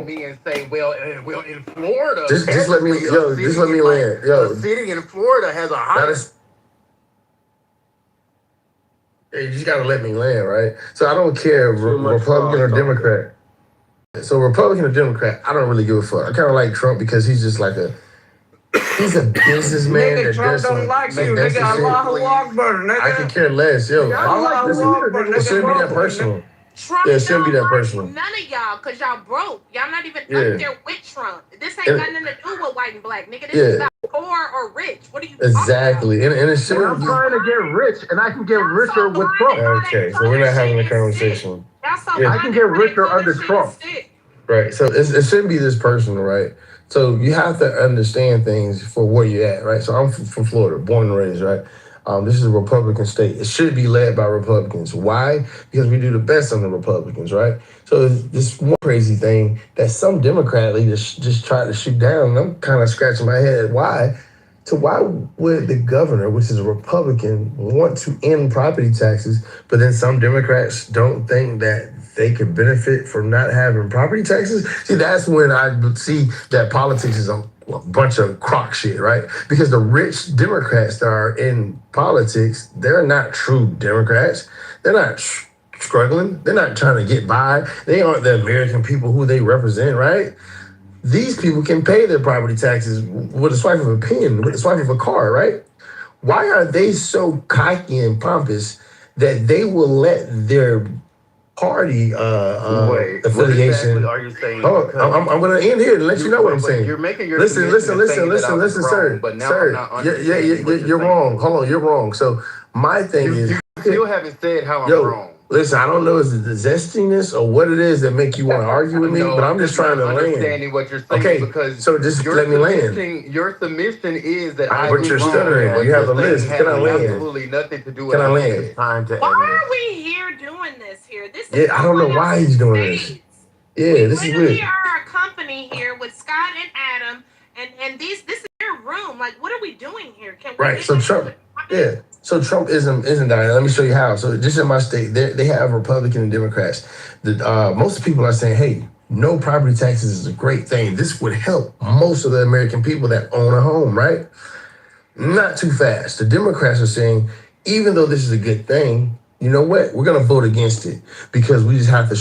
me and say, well, in Florida, just let me land. A city in Florida has a higher. You just gotta let me land, right? So I don't care Republican or Democrat. So Republican or Democrat, I don't really give a fuck. I kind of like Trump because he's just like he's a businessman. Nigga, Trump don't like you. Nigga, Allahu Akbar, nigga. I can care less, yo. Allahu Akbar, it shouldn't be that personal. Trump it shouldn't be that personal. None of y'all, because y'all broke. Y'all not even up there with Trump. This ain't got nothing to do with white and black, nigga. This is about poor or rich. What are you talking about? And it shouldn't. I'm trying to get rich, and I can get richer with Trump. Okay, so we're not having a conversation. I can get richer under Trump. Right, so it shouldn't be this personal, right? So you have to understand things for where you're at, right? So I'm from Florida, born and raised, right? This is a Republican state. It should be led by Republicans. Why? Because we do the best on the Republicans, right? So this one crazy thing that some Democrat leaders just try to shoot down. And I'm kind of scratching my head. Why? So why would the governor, which is a Republican, want to end property taxes, but then some Democrats don't think that they could benefit from not having property taxes? See, that's when I see that politics is a bunch of crock shit, right? Because the rich Democrats that are in politics, they're not true Democrats. They're not struggling. They're not trying to get by. They aren't the American people who they represent, right? These people can pay their property taxes with a swipe of a pen, with a swipe of a card, right? Why are they so cocky and pompous that they will let their party affiliation? Are you saying? Oh, I'm going to end here to let you know what I'm saying. You're making your listen, sir. But now sir, I'm not you're wrong. Hold on, you're wrong. So my thing is, you still haven't said how I'm wrong. Listen, I don't know is it the zestiness or what it is that make you want to argue with me, but I'm just trying to land. Understanding what you're saying, okay, because so just let me land. Your submission is that but you're stuttering. You have a list. Can I land? Absolutely nothing to do with. Can I land? Time to. Why are we here doing this here? This is I don't know why he's doing this. This is weird. We are a company here with Scott and Adam, and this is their room. Like, what are we doing here? Right. So Trump. So Trumpism isn't dying. Let me show you how. So just in my state, they have Republican and Democrats. Most people are saying, hey, no property taxes is a great thing. This would help most of the American people that own a home, right? Not too fast. The Democrats are saying, even though this is a good thing, you know what? We're going to vote against it because we just have to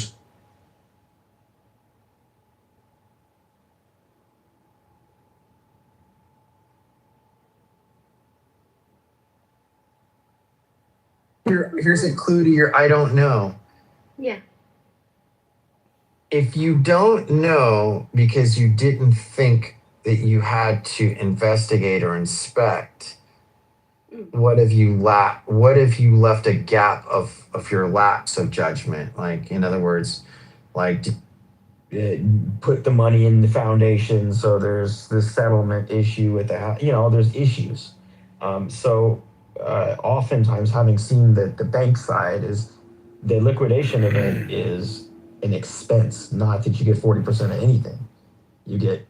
Here's a clue to your I don't know. Yeah. If you don't know because you didn't think that you had to investigate or inspect, what if you left a gap of your lapse of judgment? Like, in other words, like put the money in the foundation, so there's this settlement issue with the house. There's issues. Oftentimes, having seen that the bank side is the liquidation event is an expense, not that you get 40% of anything. You get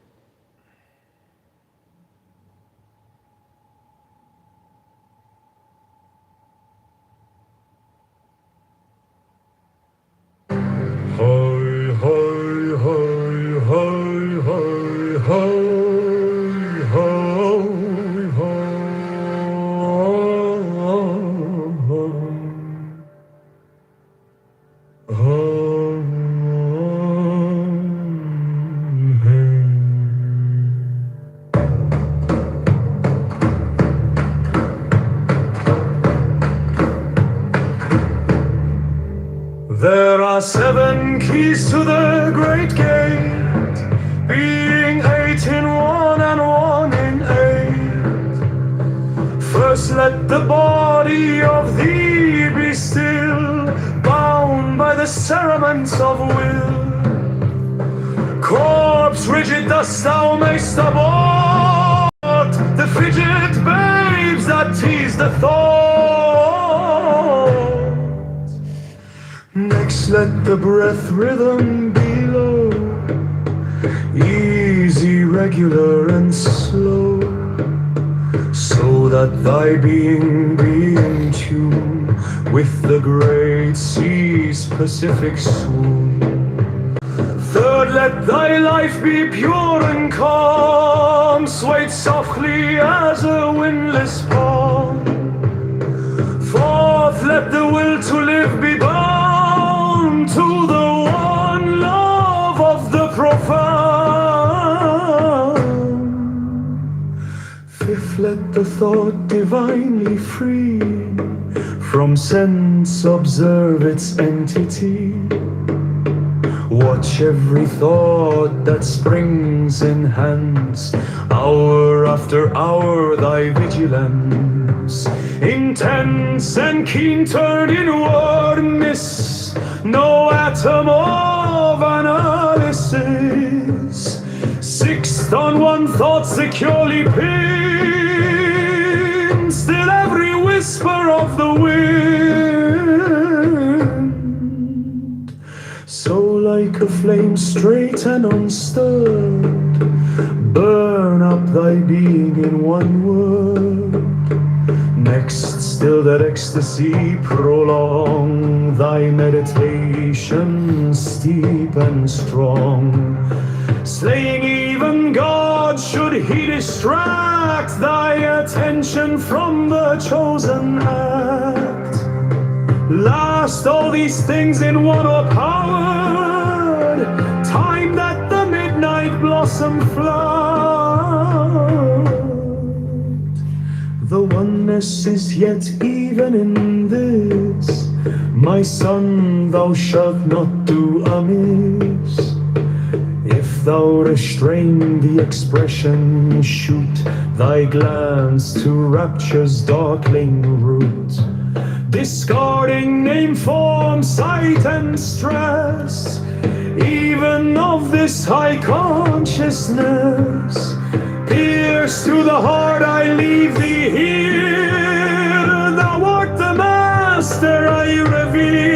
There are 7 keys to the great gate, being 8 in 1 and 1 in 8. First let the body of thee be still, bound by the cerements of will. Corpse rigid thus thou mayst abort the fidget babes that tease the thought. Next let the breath rhythm be low, easy, regular and slow, so that thy being be in tune with the great sea's Pacific swoon. Third let thy life be pure and calm, swayed softly as a windless palm. Fourth, let the will to live be bound to the one love of the profound. Fifth, let the thought divinely free from sense observe its entity. Watch every thought that springs, enhance hour after hour thy vigilance. Intense and keen turn inward, miss no atom of analysis. Sixth, on one thought securely pinned, still every whisper of the wind. So like a flame straight and unstirred, burn up thy being in one word. Next, still that ecstasy prolong, thy meditation steep and strong. Slaying even God should he distract thy attention from the chosen act. Last, all these things in one are powered, timed at the midnight blossom flower. The oneness is yet even in this, my son, thou shalt not do amiss. If thou restrain the expression, shoot thy glance to rapture's darkling root. Discarding name, form, sight, and stress, even of this high consciousness. Pierce through the heart, I leave thee here. Thou art the master I revere.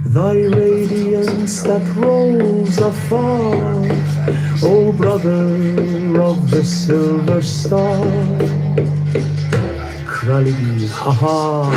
Thy radiance that rolls afar, O brother of the silver star. Krali, ha-ha.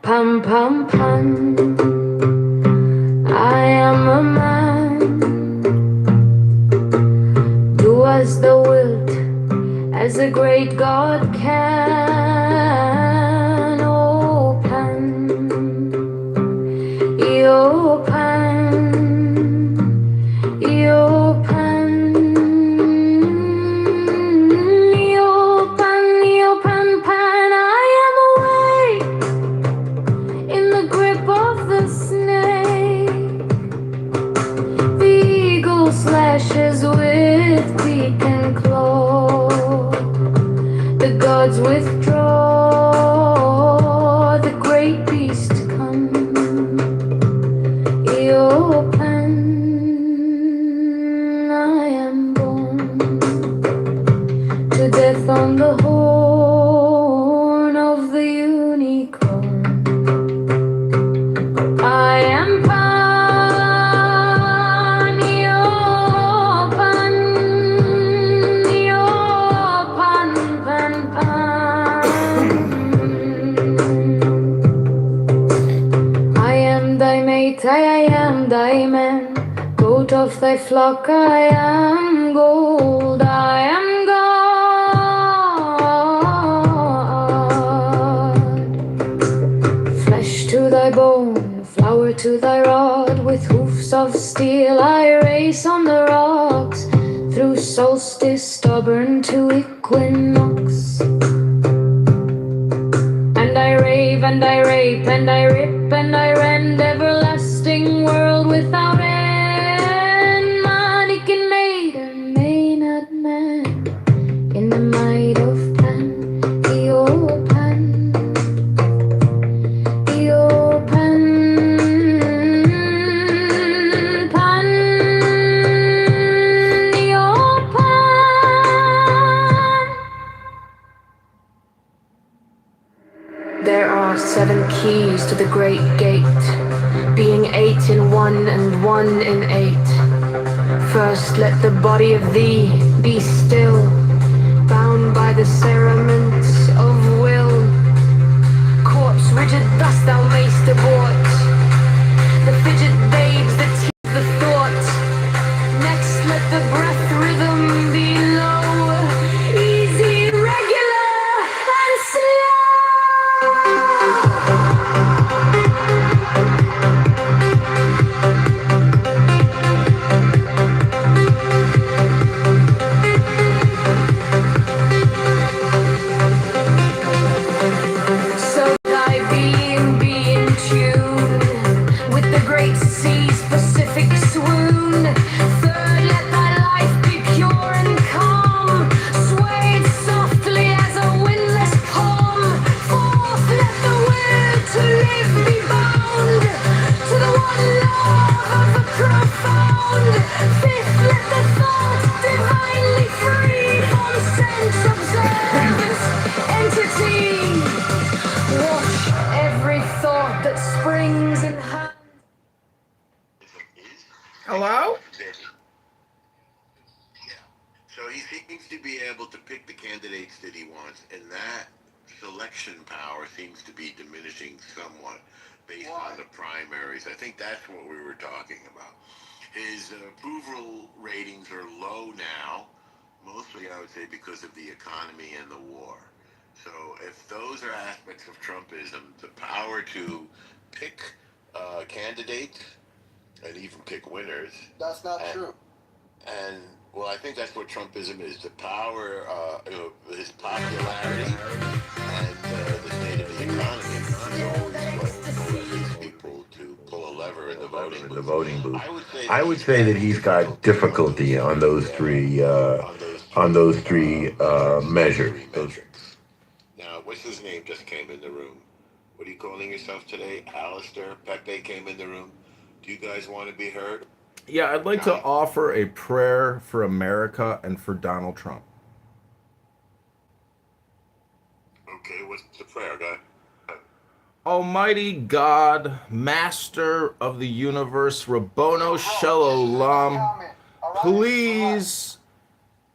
Pam pam pam. I am a man. Do as thou wilt, as a great God can. Oh Pan, yo Pan, yo Pan, yo Pan, yo Pan Pan. I am awake in the grip of the snake. The eagle slashes with beak and claw. The gods withdraw, the great beast come. Yo Pan, I am born to death on the horn of the unicorn. I am Pan, yo Pan, yo Pan, Pan, Pan. I am thy mate, I am thy man. Goat of thy flock, I am gold, I am God. Flesh to thy bone, flower to thy rod. With hoofs of steel I race on the rocks. Through solstice stubborn to equinox. And I rave and I rape and I rip and I rend. Everlasting world without end. Mannequin maiden, Maynard man. In the might of Pan, Eo Pan, Eo Pan, Pan, Eo Pan. There are 7 keys to the great gate, being 8 in 1 and 1 in 8. First let the body of thee be still, bound by the cerements of will. Corpse rigid thus thou mayst abort the fidget babes, the teeth, the thought. Next let the breath rhythm be low, easy, regular, and slow. So thy being be in tune with the great sea's Pacific swoon. Third, let thy life be pure and calm, swayed softly as a windless palm. Fourth, let the will to live be bound to the one love of the profound. Fifth, let the thought divinely free from sense observance entity. Watch every thought that springs in her. Hello? So he seems to be able to pick the candidates that he wants, and that selection power seems to be diminishing somewhat based on the primaries. I think that's what we were talking about. His approval ratings are low now, mostly I would say because of the economy and the war. So if those are aspects of Trumpism, the power to pick candidates and even pick winners. That's not true. And well, I think that's what Trumpism is: the power, his popularity, and the state of the economy. Is always what motivates people to pull a lever in the voting booth. I would say that he's got difficulty on those three measures. Now, what's his name just came in the room? What are you calling yourself today? Alistair? Pepe came in the room. Do you guys want to be heard? Yeah, I'd like to offer a prayer for America and for Donald Trump. Okay, what's the prayer, guy? Almighty God, Master of the universe, Rabbono Shel Olam, please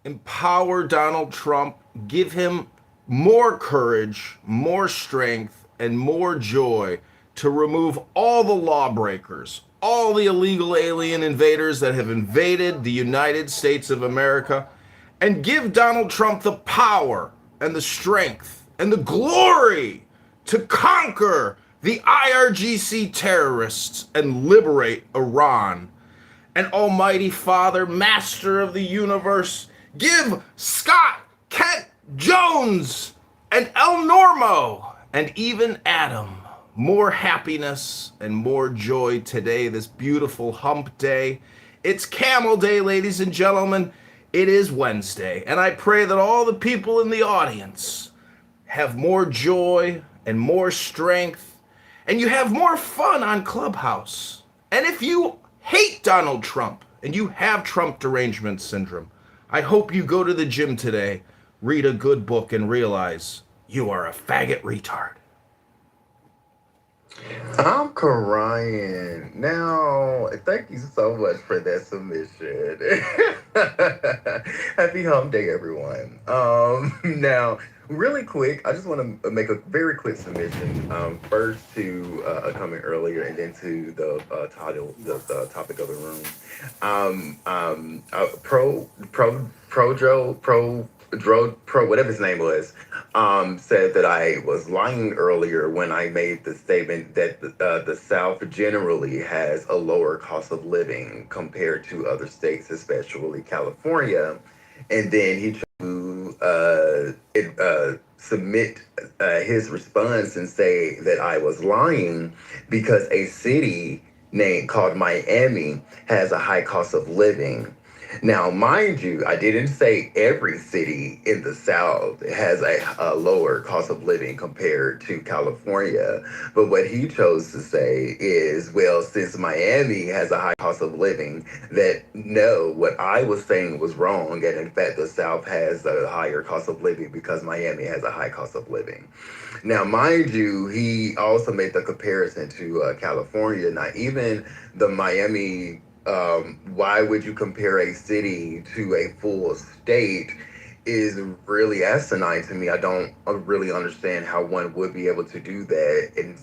empower Donald Trump, give him more courage, more strength, and more joy to remove all the lawbreakers, all the illegal alien invaders that have invaded the United States of America, and give Donald Trump the power and the strength and the glory to conquer the IRGC terrorists and liberate Iran. And Almighty Father, Master of the universe, give Scott, Kent, Jones, and El Normo, and even Adam more happiness and more joy today, this beautiful hump day. It's Camel Day, ladies and gentlemen. It is Wednesday, and I pray that all the people in the audience have more joy and more strength, and you have more fun on Clubhouse. And if you hate Donald Trump and you have Trump derangement syndrome, I hope you go to the gym today, read a good book, and realize you are a faggot retard. I'm crying. Now, thank you so much for that submission. Happy hump day, everyone. Now, really quick, I just want to make a very quick submission. First to coming earlier, and then to the title, the topic of the room. Pro, whatever his name was, said that I was lying earlier when I made the statement that the South generally has a lower cost of living compared to other states, especially California. And then he tried to submit his response and say that I was lying because a city called Miami has a high cost of living. Now, mind you, I didn't say every city in the South has a lower cost of living compared to California. But what he chose to say is, well, since Miami has a high cost of living, that no, what I was saying was wrong. And in fact, the South has a higher cost of living because Miami has a high cost of living. Now, mind you, he also made the comparison to California. Now, even the Miami, why would you compare a city to a full state is really asinine to me. I don't really understand how one would be able to do that and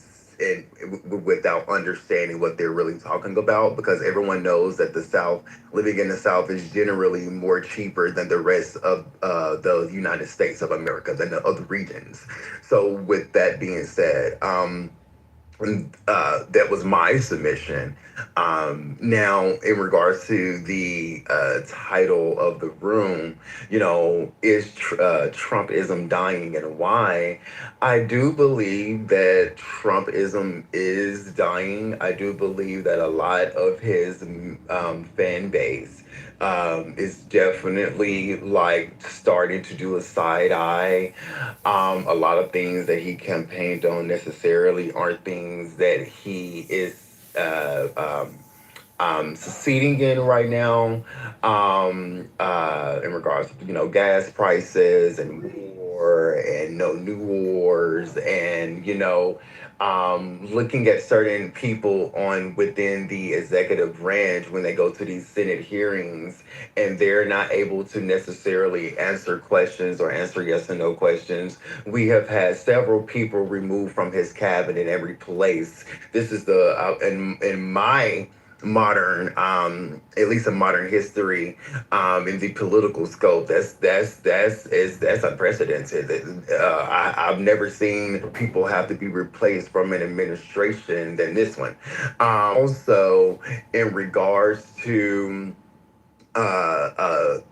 without understanding what they're really talking about, because everyone knows that the South, living in the South, is generally more cheaper than the rest of the United States of America, than the other regions. So with that being said, that was my submission. Now, in regards to the title of the room, is Trumpism dying and why? I do believe that Trumpism is dying. I do believe that a lot of his fan base is definitely starting to do a side eye. A lot of things that he campaigned on necessarily aren't things that he is succeeding in right now, in regards to gas prices and war and no new wars and looking at certain people within the executive branch when they go to these Senate hearings and they're not able to necessarily answer questions or answer yes and no questions. We have had several people removed from his cabinet in every place. This is in my modern, at least in modern history, in the political scope, that's unprecedented. I've never seen people have to be replaced from an administration than this one. Also, in regards to the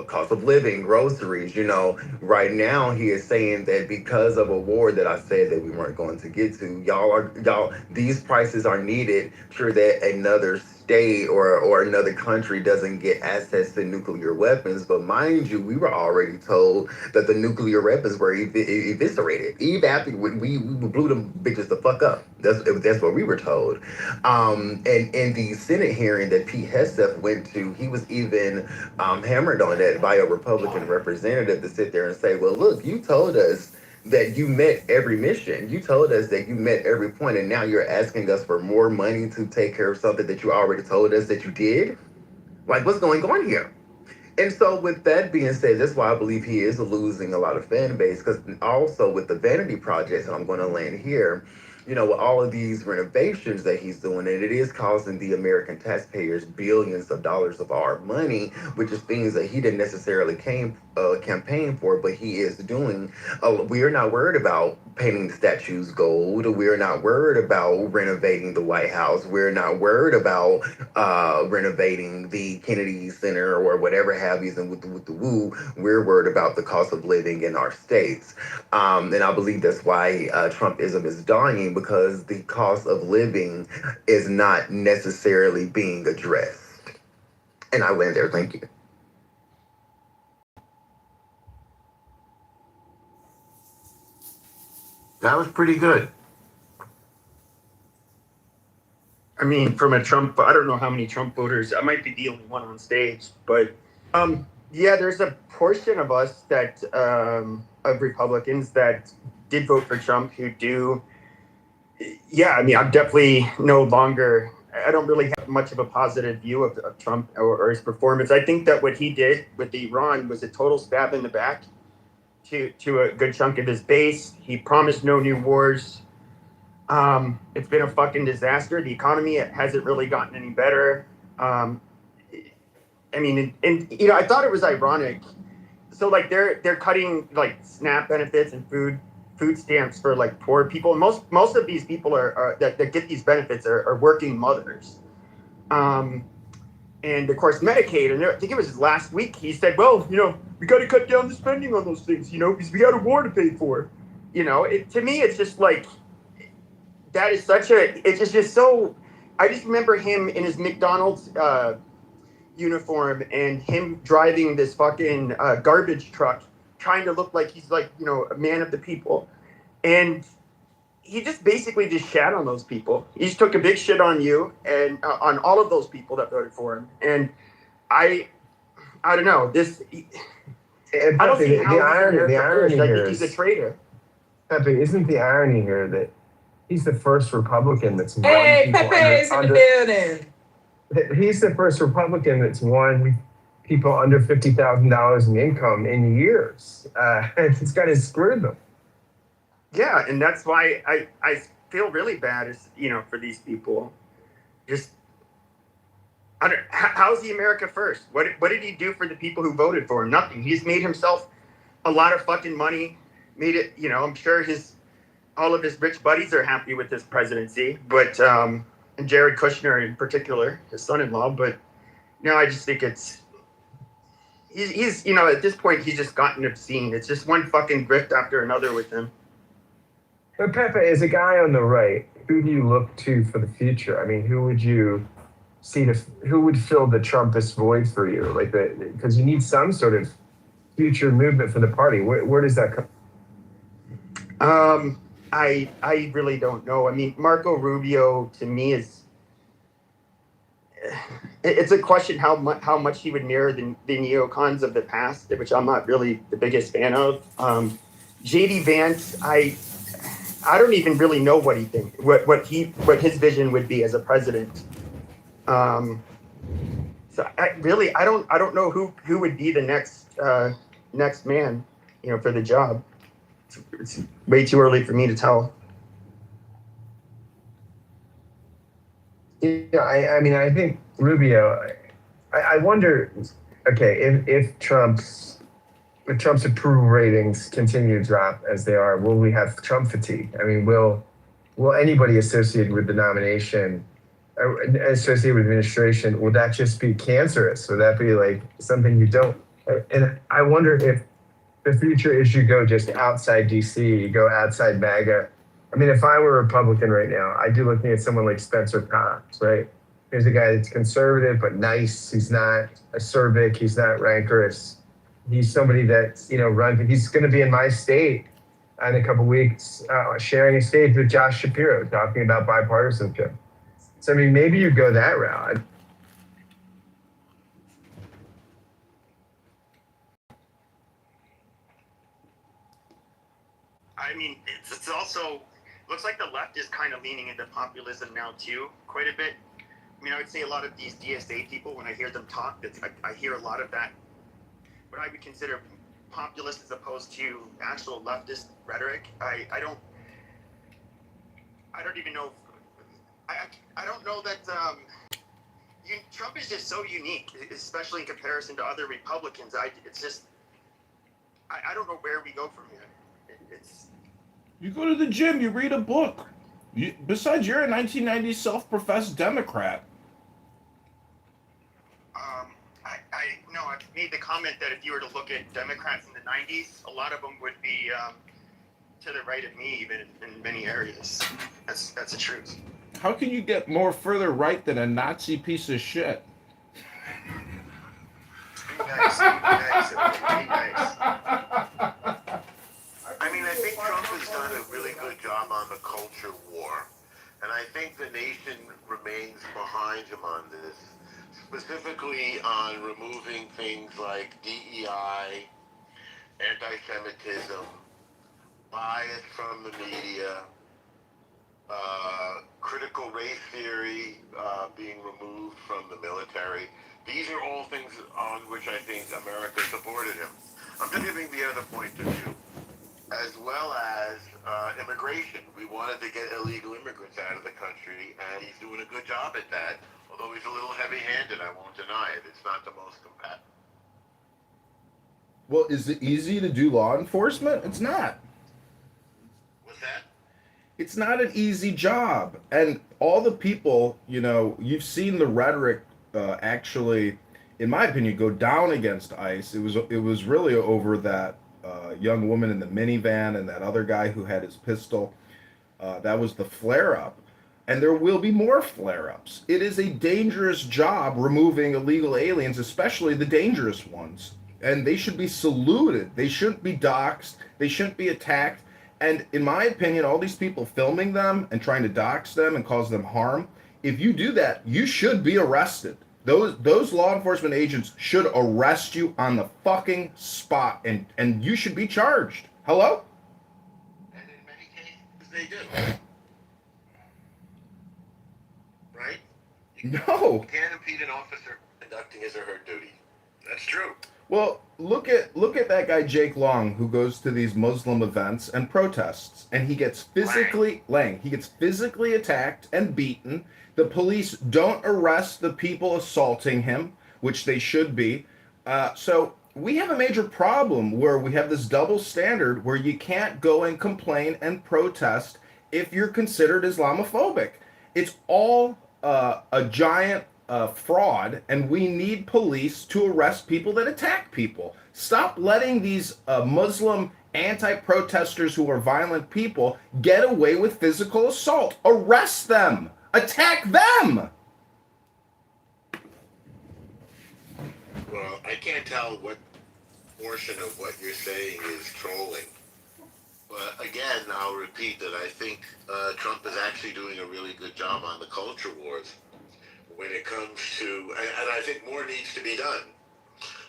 cost of living, groceries, right now he is saying that because of a war that I said that we weren't going to get to, these prices are needed sure that another state or another country doesn't get access to nuclear weapons. But mind you, we were already told that the nuclear weapons were eviscerated. We blew them bitches the fuck up. That's what we were told. And in the Senate hearing that Pete Hegseth went to, he was even hammered on that by a Republican representative to sit there and say, well, look, you told us that you met every mission. You told us that you met every point, and now you're asking us for more money to take care of something that you already told us that you did? Like, what's going on here? And so, with that being said, that's why I believe he is losing a lot of fan base. Because also with the vanity projects, and I'm going to land here, with all of these renovations that he's doing, and it is costing the American taxpayers billions of dollars of our money, which is things that he didn't necessarily campaign for, but he is doing. We are not worried about painting the statues gold. We're not worried about renovating the White House. We're not worried about renovating the Kennedy Center or whatever have you, and with the woo, we're worried about the cost of living in our states. And I believe that's why Trumpism is dying, because the cost of living is not necessarily being addressed. And I land there. Thank you. That was pretty good. I mean, from a Trump, I don't know how many Trump voters. I might be the only one on stage, but yeah, there's a portion of us that of Republicans that did vote for Trump who do. Yeah, I mean, I'm definitely no longer. I don't really have much of a positive view of Trump or his performance. I think that what he did with Iran was a total stab in the back to a good chunk of his base. He promised no new wars. It's been a fucking disaster. The economy hasn't really gotten any better. I mean, and I thought it was ironic. So like they're cutting like SNAP benefits and food stamps for like poor people. Most of these people are that get these benefits are working mothers. And of course Medicaid. And I think it was last week he said, well, we got to cut down the spending on those things, because we got a war to pay for. To me, it's just like. That is it's just so. I just remember him in his McDonald's uniform and him driving this fucking garbage truck, trying to look like he's like, a man of the people. And he just basically just shat on those people. He just took a big shit on you and on all of those people that voted for him. And I don't know. I don't see how the irony here. I think he's a traitor. Pepe, isn't the irony here that he's the first Republican that's won Hey, Pepe is in the building. He's the first Republican that's won people under $50,000 in income in years. It's kind of screwed them. Yeah, and that's why I feel really bad, for these people. Just, how's he America first? What did he do for the people who voted for him? Nothing. He's made himself a lot of fucking money. Made it, I'm sure all of his rich buddies are happy with his presidency, but and Jared Kushner in particular, his son-in-law. But I just think he's at this point he's just gotten obscene. It's just one fucking grift after another with him. But Pepe, as a guy on the right, who do you look to for the future? I mean, who would you see who would fill the Trumpist void for you? Because you need some sort of future movement for the party. Where does that come? I really don't know. I mean, Marco Rubio to me it's a question how much he would mirror the neocons of the past, which I'm not really the biggest fan of. JD Vance, I don't even really know what he thinks, what his vision would be as a president. So I don't know who would be the next man, for the job. It's way too early for me to tell. Yeah, I mean, I think Rubio. I wonder. Okay, if Trump's approval ratings continue to drop as they are, will we have Trump fatigue? I mean, will anybody associated with the nomination, associated with administration, will that just be cancerous? Would that be like something you don't? And I wonder if the future is you go just outside DC, you go outside MAGA. I mean, if I were a Republican right now, I'd be looking at someone like Spencer Cox, right? Here's a guy that's conservative but nice. He's not acerbic. He's not rancorous. He's somebody that's, he's going to be in my state in a couple of weeks, sharing a stage with Josh Shapiro, talking about bipartisanship. So, I mean, maybe you go that route. I mean, it's also looks like the left is kind of leaning into populism now too, quite a bit. I mean, I would say a lot of these DSA people, when I hear them talk, I hear a lot of that what I would consider populist as opposed to actual leftist rhetoric. I don't even know. I don't know that. Trump is just so unique, especially in comparison to other Republicans. It's just I don't know where we go from here. You go to the gym, you read a book. Besides, you're a 1990s self-professed Democrat. I've made the comment that if you were to look at Democrats in the 90s, a lot of them would be to the right of me, even in many areas. That's the truth. How can you get more further right than a Nazi piece of shit? Be nice. Be nice. I mean, I think Trump has done a really good job on the culture war. And I think the nation remains behind him on this, specifically on removing things like DEI, anti-Semitism, bias from the media, critical race theory being removed from the military. These are all things on which I think America supported him. I'm just giving the other point of view, as well as immigration. We wanted to get illegal immigrants out of the country, and he's doing a good job at that, although he's a little heavy-handed, I won't deny it. It's not the most compatible. Well, is it easy to do law enforcement? It's not. What's that? It's not an easy job. And all the people, you've seen the rhetoric actually, in my opinion, go down against ICE. It was really over that young woman in the minivan and that other guy who had his pistol. That was the flare-up. And there will be more flare-ups. It is a dangerous job removing illegal aliens, especially the dangerous ones. And they should be saluted. They shouldn't be doxxed. They shouldn't be attacked. And in my opinion, all these people filming them and trying to dox them and cause them harm, if you do that, you should be arrested. Those law enforcement agents should arrest you on the fucking spot, and you should be charged. Hello? And in many cases, they do. Right? No. You can't impede an officer conducting his or her duty. That's true. Well, look at that guy Jake Long, who goes to these Muslim events and protests, and he gets physically attacked and beaten. The police don't arrest the people assaulting him, which they should be. So we have a major problem where we have this double standard where you can't go and complain and protest if you're considered Islamophobic. It's all a giant fraud, and we need police to arrest people that attack people. Stop letting these Muslim anti-protesters who are violent people get away with physical assault. Arrest them. Attack them. Well, I can't tell what portion of what you're saying is trolling. But again, I'll repeat that I think Trump is actually doing a really good job on the culture wars when it comes to, and I think more needs to be done.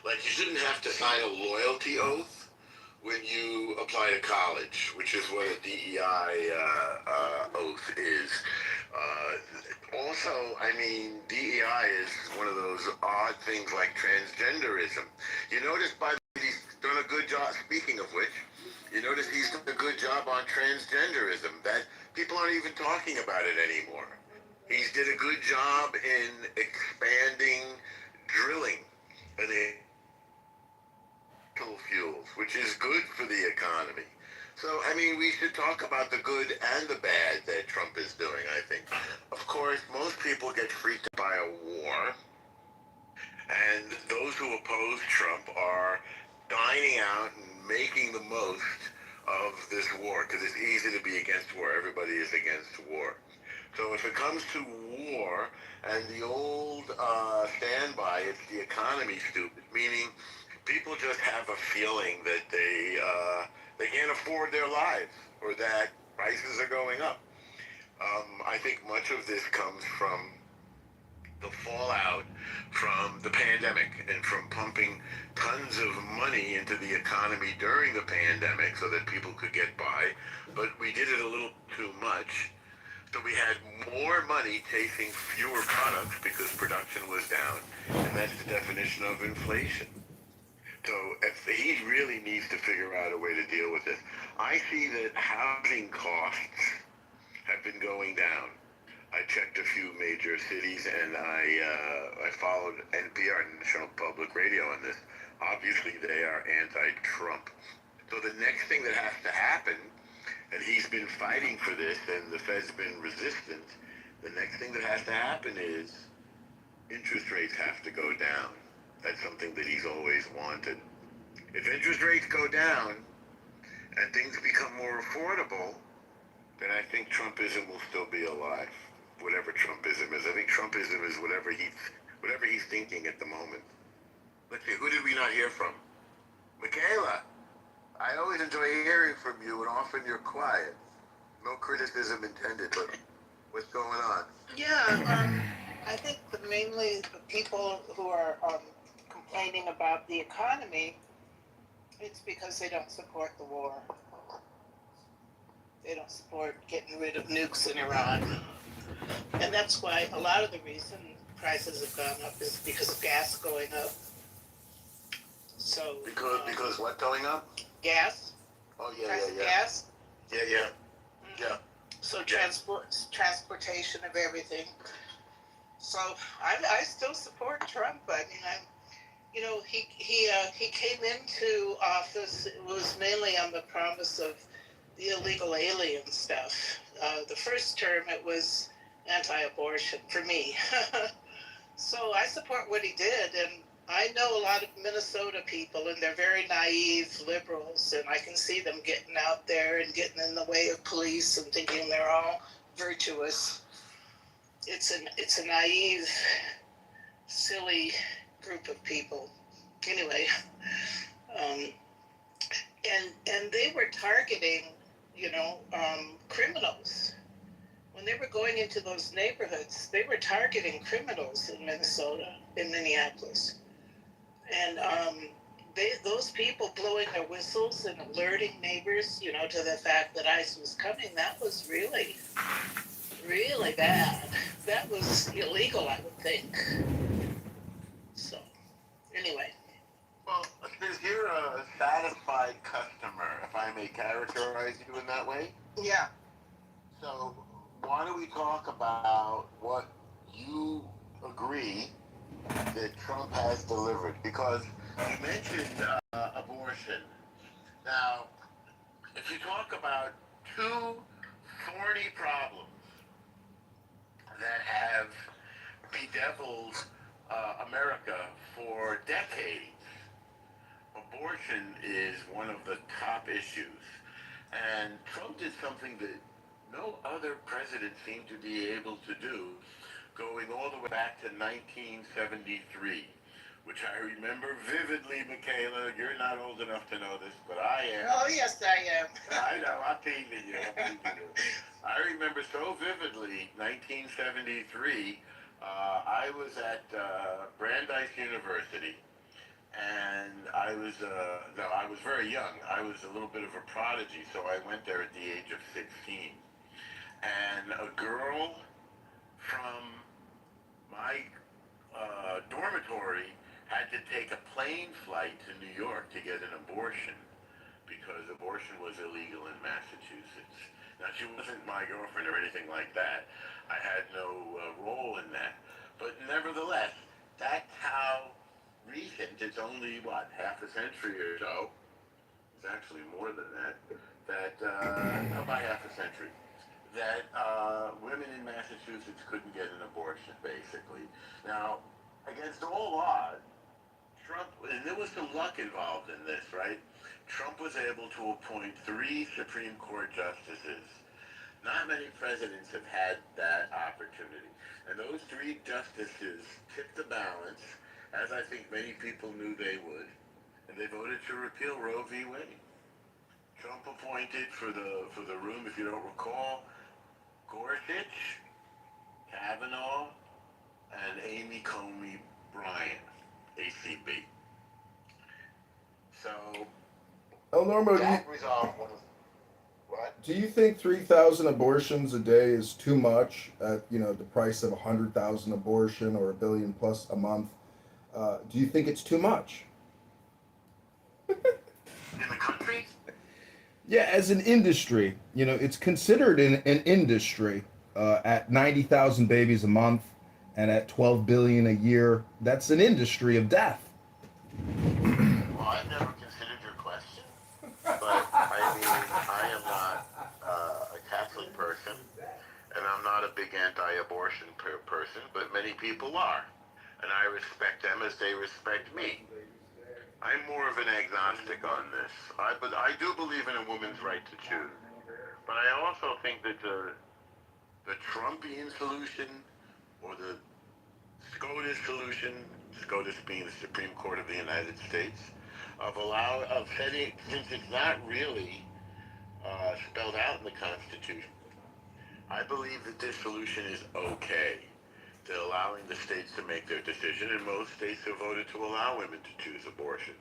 Like, you shouldn't have to sign a loyalty oath when you apply to college, which is what a DEI oath is. Also, I mean, DEI is one of those odd things like transgenderism. You notice, by the way, he's done a good job, speaking of which, you notice he's done a good job on transgenderism. That people aren't even talking about it anymore. He's did a good job in expanding drilling and the fuels, which is good for the economy. So, I mean, we should talk about the good and the bad that Trump is doing, I think. Of course, most people get freaked out by a war, and those who oppose Trump are dining out and making the most of this war, because it's easy to be against war. Everybody is against war. So if it comes to war and the old standby, it's the economy stupid, meaning people just have a feeling that they can't afford their lives or that prices are going up. I think much of this comes from the fallout from the pandemic and from pumping tons of money into the economy during the pandemic so that people could get by, but we did it a little too much. So we had more money chasing fewer products because production was down, and that's the definition of inflation. So if he really needs to figure out a way to deal with this. I see that housing costs have been going down. I checked a few major cities, and I followed NPR, National Public Radio, on this. Obviously, they are anti-Trump. So the next thing that has to happen, and he's been fighting for this, and the Fed's been resistant, the next thing that has to happen is interest rates have to go down. That's something that he's always wanted. If interest rates go down and things become more affordable, then I think Trumpism will still be alive. Whatever Trumpism is. I think Trumpism is whatever he's thinking at the moment. Let's see, who did we not hear from? Michaela, I always enjoy hearing from you, and often you're quiet. No criticism intended, but what's going on? Yeah, I think that mainly the people who are complaining about the economy, it's because they don't support the war. They don't support getting rid of nukes in Iran. And that's why a lot of the reason prices have gone up is because of gas going up. So because what going up? Gas. Oh yeah, Price yeah, of yeah. gas. Yeah. So transportation of everything. So I still support Trump. I mean, he came into office. It was mainly on the promise of the illegal alien stuff. The first term, it was anti-abortion for me. So I support what he did, and I know a lot of Minnesota people, and they're very naive liberals, and I can see them getting out there and getting in the way of police and thinking they're all virtuous. It's a naive, silly group of people. Anyway, and they were targeting, criminals. When they were going into those neighborhoods, they were targeting criminals in Minnesota, in Minneapolis. And those people blowing their whistles and alerting neighbors, to the fact that ICE was coming, that was really, really bad. That was illegal, I would think. So, anyway. Well, since you're a satisfied customer, if I may characterize you in that way. Yeah. So why don't we talk about what you agree that Trump has delivered? Because you mentioned abortion. Now, if you talk about two thorny problems that have bedeviled America for decades, abortion is one of the top issues. And Trump did something that no other president seemed to be able to do, going all the way back to 1973, which I remember vividly, Michaela. You're not old enough to know this, but I am. Oh, yes, I am. I know, I'm teasing you. I remember so vividly, 1973, I was at Brandeis University, and I was very young. I was a little bit of a prodigy, so I went there at the age of 16. And a girl from my dormitory had to take a plane flight to New York to get an abortion because abortion was illegal in Massachusetts. Now, she wasn't my girlfriend or anything like that. I had no role in that. But nevertheless, that's how recent, it's only, half a century or so. It's actually more than that. About half a century. That women in Massachusetts couldn't get an abortion, basically. Now, against all odds, Trump, and there was some luck involved in this, right? Trump was able to appoint 3 Supreme Court justices. Not many presidents have had that opportunity. And those 3 justices tipped the balance, as I think many people knew they would, and they voted to repeal Roe v. Wade. Trump appointed for the room, if you don't recall, Gorsuch, Kavanaugh, and Amy Coney Bryant, ACB. So, Norma, that resolved one of what? do you think 3,000 abortions a day is too much at the price of 100,000 abortion or $1 billion plus a month? Do you think it's too much? in the country? Yeah, as an industry, it's considered an industry at 90,000 babies a month and at 12 billion a year. That's an industry of death. Well, I've never considered your question, but I mean, I am not a Catholic person, and I'm not a big anti-abortion person, but many people are, and I respect them as they respect me. I'm more of an agnostic on this. But I do believe in a woman's right to choose. But I also think that the Trumpian solution or the SCOTUS solution, SCOTUS being the Supreme Court of the United States, of setting, since it's not really spelled out in the Constitution, I believe that this solution is okay. They're allowing the states to make their decision, and most states have voted to allow women to choose abortion.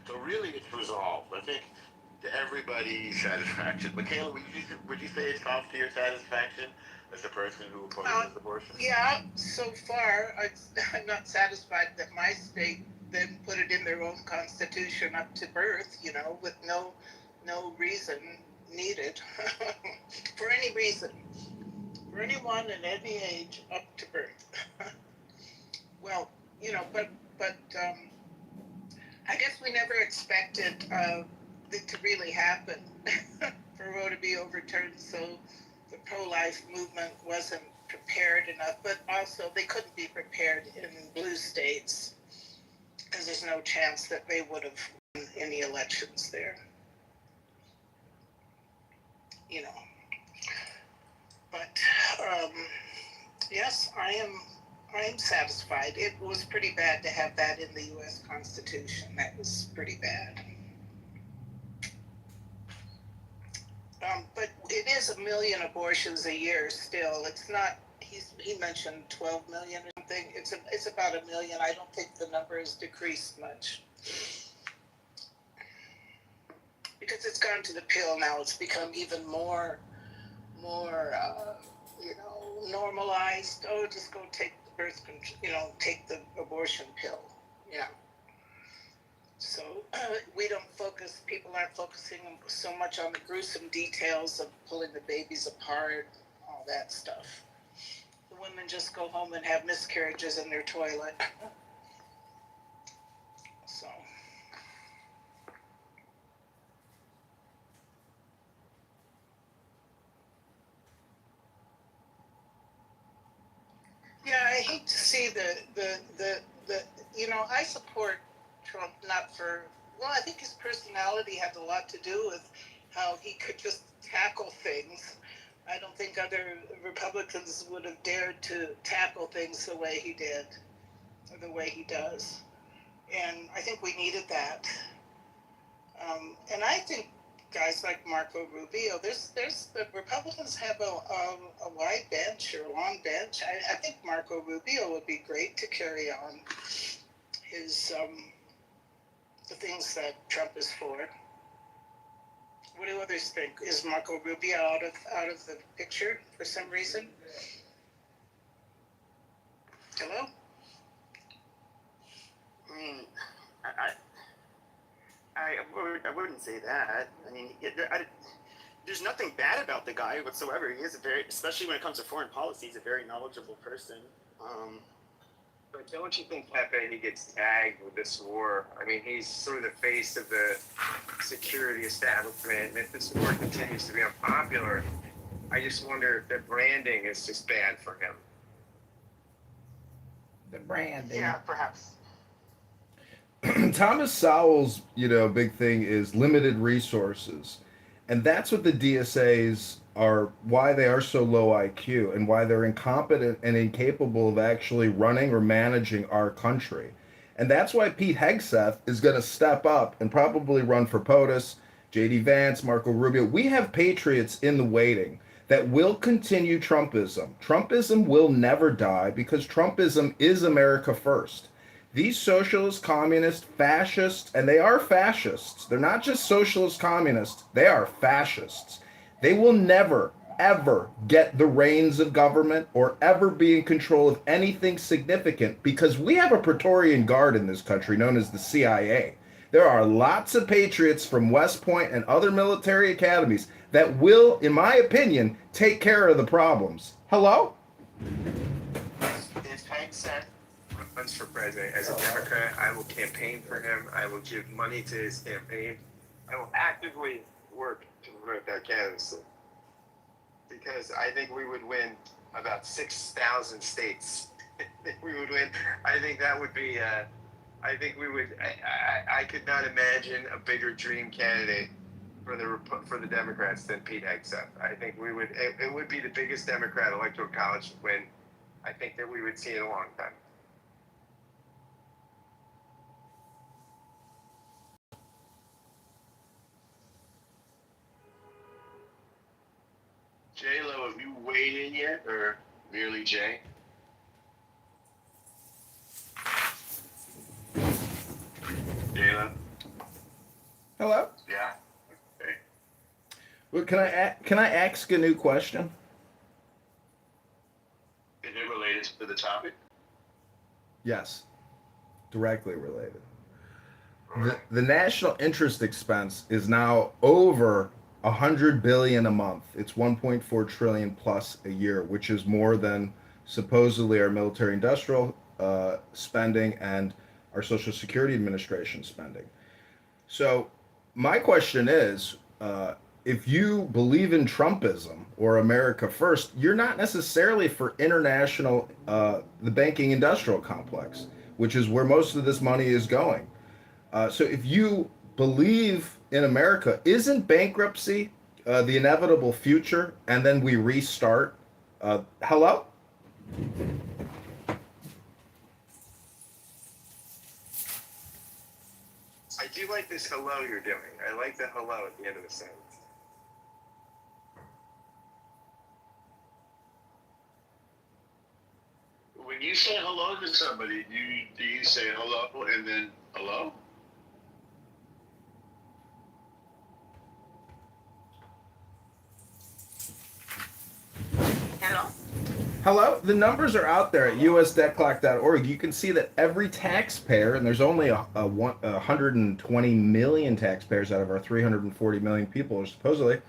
So really, it's resolved. I think to everybody's satisfaction. Michaela, would you say it's off to your satisfaction as a person who opposes abortion? Yeah, so far, I'm not satisfied that my state then put it in their own constitution up to birth, with no reason needed for any reason. For anyone in any age up to birth. Well, but I guess we never expected it to really happen for Roe to be overturned, so the pro-life movement wasn't prepared enough, but also they couldn't be prepared in blue states because there's no chance that they would have won any elections there. But yes, I am satisfied. It was pretty bad to have that in the U.S. Constitution. That was pretty bad. But it is 1 million abortions a year still. It's not. He mentioned 12 million or something. It's about 1 million. I don't think the number has decreased much because it's gone to the pill now. It's become even more normalized. Oh, just go take the birth control, take the abortion pill. Yeah. So people aren't focusing so much on the gruesome details of pulling the babies apart, all that stuff. The women just go home and have miscarriages in their toilet. So. Yeah, I hate to see the I support Trump I think his personality had a lot to do with how he could just tackle things. I don't think other Republicans would have dared to tackle things the way he did, or the way he does. And I think we needed that. And I think guys like Marco Rubio, the Republicans have a wide bench or a long bench. I think Marco Rubio would be great to carry on his the things that Trump is for. What do others think? Is Marco Rubio out of the picture for some reason? Hello? I mean, I wouldn't say that. I mean, there's nothing bad about the guy whatsoever. He is especially when it comes to foreign policy, he's a very knowledgeable person. But don't you think, Pepe, he gets tagged with this war? I mean, he's sort of the face of the security establishment. And if this war continues to be unpopular, I just wonder if the branding is just bad for him. The branding. Yeah, perhaps. Thomas Sowell's, big thing is limited resources. And that's what the DSAs are, why they are so low IQ and why they're incompetent and incapable of actually running or managing our country. And that's why Pete Hegseth is going to step up and probably run for POTUS, J.D. Vance, Marco Rubio. We have patriots in the waiting that will continue Trumpism. Trumpism will never die because Trumpism is America first. These socialist, communist, fascists, and they are fascists. They're not just socialist communists. They are fascists. They will never, ever get the reins of government or ever be in control of anything significant because we have a Praetorian Guard in this country known as the CIA. There are lots of patriots from West Point and other military academies that will, in my opinion, take care of the problems. Hello? If Hank Seth runs for president as a Democrat, I will campaign for him. I will give money to his campaign. I will actively work to promote that candidacy because I think we would win about 6,000 states. We would win. I think that would be. I think we would. I could not imagine a bigger dream candidate for the Democrats than Pete Hegseth. I think we would. It would be the biggest Democrat electoral college win I think that we would see in a long time. J-Lo, have you weighed in yet, or merely Jay? J-Lo? Hello? Yeah. Okay. Well, can I ask a new question? Is it related to the topic? Yes, directly related. The national interest expense is now over 100 billion a month. It's 1.4 trillion plus a year, which is more than supposedly our military industrial spending and our Social Security Administration spending. So my question is, if you believe in Trumpism or America First, you're not necessarily for international, the banking industrial complex, which is where most of this money is going. So if you believe in America, isn't bankruptcy the inevitable future, and then we restart? Hello? I do like this hello you're doing. I like the hello at the end of the sentence. When you say hello to somebody, do you say hello and then hello? Hello? Hello? The numbers are out there at usdebtclock.org. You can see that every taxpayer, and there's only 120 million taxpayers out of our 340 million people, supposedly,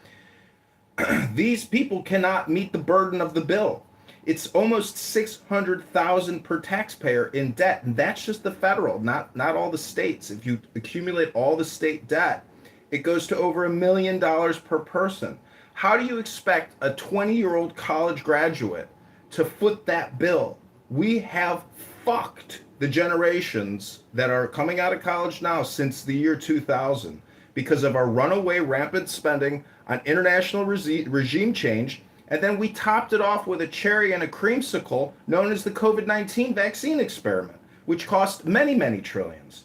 these people cannot meet the burden of the bill. It's almost 600,000 per taxpayer in debt, and that's just the federal, not all the states. If you accumulate all the state debt, it goes to over $1 million per person. How do you expect a 20-year-old college graduate to foot that bill? We have fucked the generations that are coming out of college now since the year 2000 because of our runaway rampant spending on international regime change. And then we topped it off with a cherry and a creamsicle known as the COVID-19 vaccine experiment, which cost many, many trillions.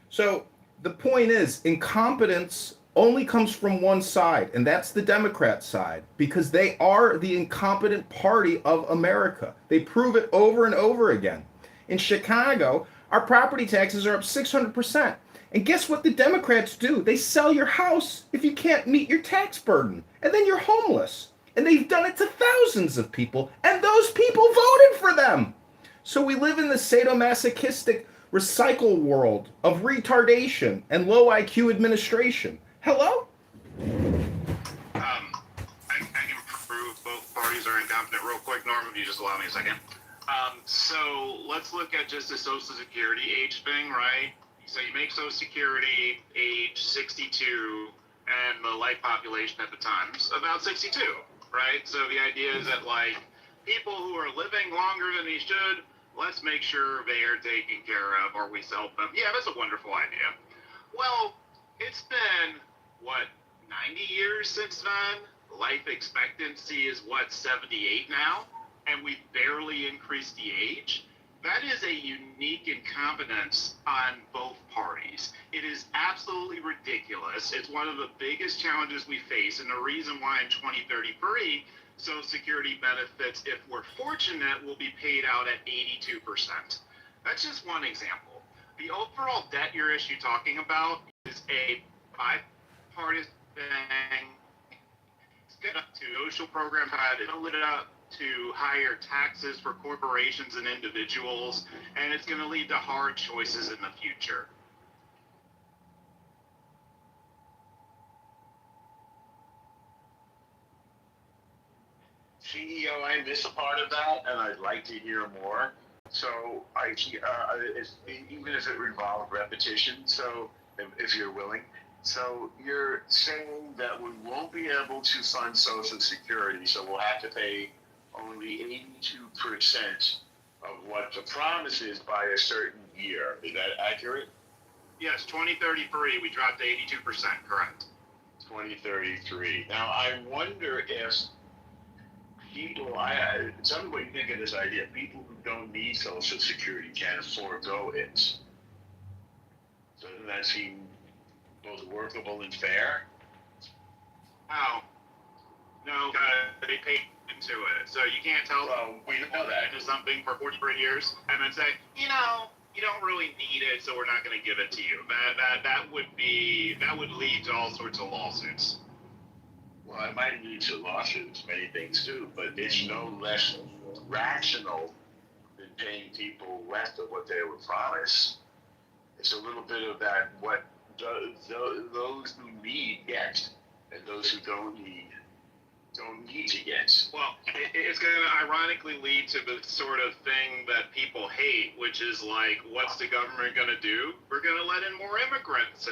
So the point is, incompetence only comes from one side, and that's the Democrat side, because they are the incompetent party of America. They prove it over and over again. In Chicago, our property taxes are up 600%. And guess what the Democrats do? They sell your house if you can't meet your tax burden, and then you're homeless. And they've done it to thousands of people, and those people voted for them. So we live in the sadomasochistic recycle world of retardation and low IQ administration. Hello? I can prove both parties are incompetent real quick, Norm, if you just allow me a second. So let's look at just the Social Security age thing, right? So you make Social Security age 62, and the life population at the time is about 62, right? So the idea is that, like, people who are living longer than they should, let's make sure they are taken care of, or we help them. Yeah, that's a wonderful idea. Well, it's been, 90 years since then? Life expectancy is, 78 now? And we barely increased the age? That is a unique incompetence on both parties. It is absolutely ridiculous. It's one of the biggest challenges we face, and the reason why in 2033, Social Security benefits, if we're fortunate, will be paid out at 82%. That's just one example. The overall debt you're talking about is a bipartisan thing. It's good up to social program had it up to higher taxes for corporations and individuals, and it's going to lead to hard choices in the future. CEO, I missed a part of that, and I'd like to hear more. So even if it involves repetition, so if you're willing. So you're saying that we won't be able to fund Social Security, so we'll have to pay only 82% of what the promise is by a certain year. Is that accurate? Yes, 2033, we dropped to 82%, correct. 2033. Now, I wonder if people, tell me what you think of this idea. People who don't need Social Security can forego it. Doesn't that seem both workable and fair? No, they pay into it. So you can't tell them we know that. Into something for 43 years and then say, you don't really need it, so we're not going to give it to you. That would lead to all sorts of lawsuits. Well, it might lead to lawsuits, many things do, but it's no less rational than paying people less of what they were promised. It's a little bit of that what those who need get, and those who don't need to get. Well, it's going to ironically lead to the sort of thing that people hate, which is like, what's the government going to do? We're going to let in more immigrants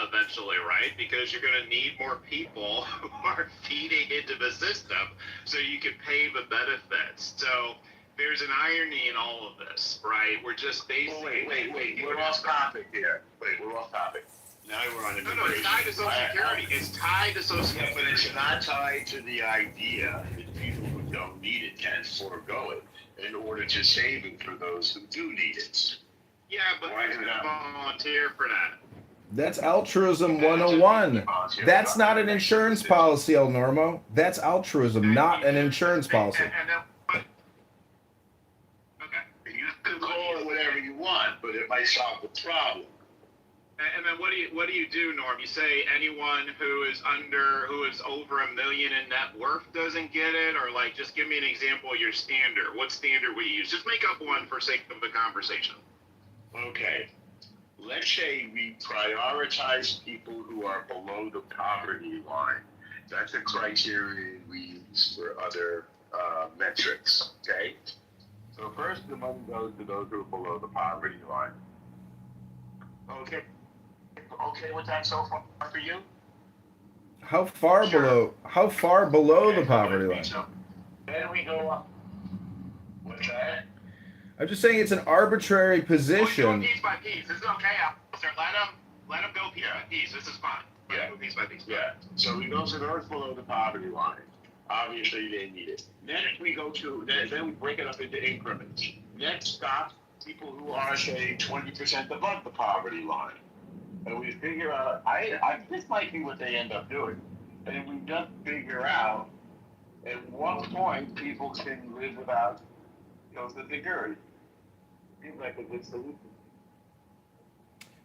eventually, right? Because you're going to need more people who are feeding into the system so you can pay the benefits. So there's an irony in all of this, right? We're just basically... Wait. We're off topic here. We're off topic. Now we're on immigration. No, it's tied to Social Security. It's tied to Social Security. But it's not tied to the idea that people who don't need it can forego it in order to save it for those who do need it. Yeah, but who's going to volunteer for that? That's altruism 101. That's not an insurance policy, El Normo. That's altruism, not an insurance policy. Okay. You can call it whatever you want, but it might solve the problem. And then what do you do, Norm? You say anyone who is over $1 million in net worth doesn't get it, or like just give me an example of your standard. What standard we use? Just make up one for sake of the conversation. Okay. Let's say we prioritize people who are below the poverty line. That's a criteria we use for other metrics. Okay. So first, the money goes to those who are below the poverty line. Okay with that so far for you? How far below the poverty line? Then we go up. What's that? I'm just saying it's an arbitrary position. We'll go piece by piece. This is okay, officer. Let them go piece by piece. This is fine. Yeah. Go piece by piece. Yeah. So we go to those below the poverty line. Obviously, they need it. Next, we go to then we break it up into increments. Next stop, people who are say 20% above the poverty line. And we figure out, this might be what they end up doing. And we just figure out at what point people can live without Social Security. Seems like a good solution.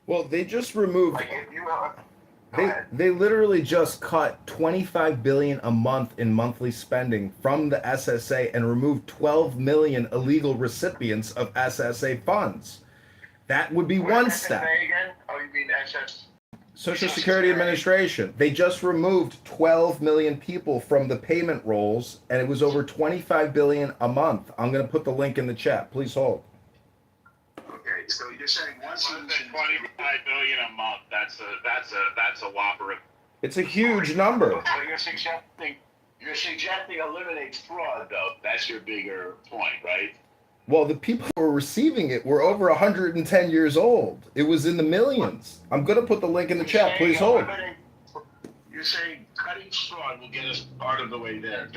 Well, they just removed. They literally just cut $25 billion a month in monthly spending from the SSA and removed 12 million illegal recipients of SSA funds. That would be one step. Oh, you mean SS? Social Security Administration. They just removed 12 million people from the payment rolls, and it was over 25 billion a month. I'm going to put the link in the chat. Please hold. Okay, so you're saying one solution. 25 billion a month. That's a whopper. It's a huge number. So you're suggesting eliminates fraud, though. That's your bigger point, right? Well, the people who were receiving it were over 110 years old. It was in the millions. I'm going to put the link in the chat. Please hold. You're saying cutting fraud will get us part of the way there.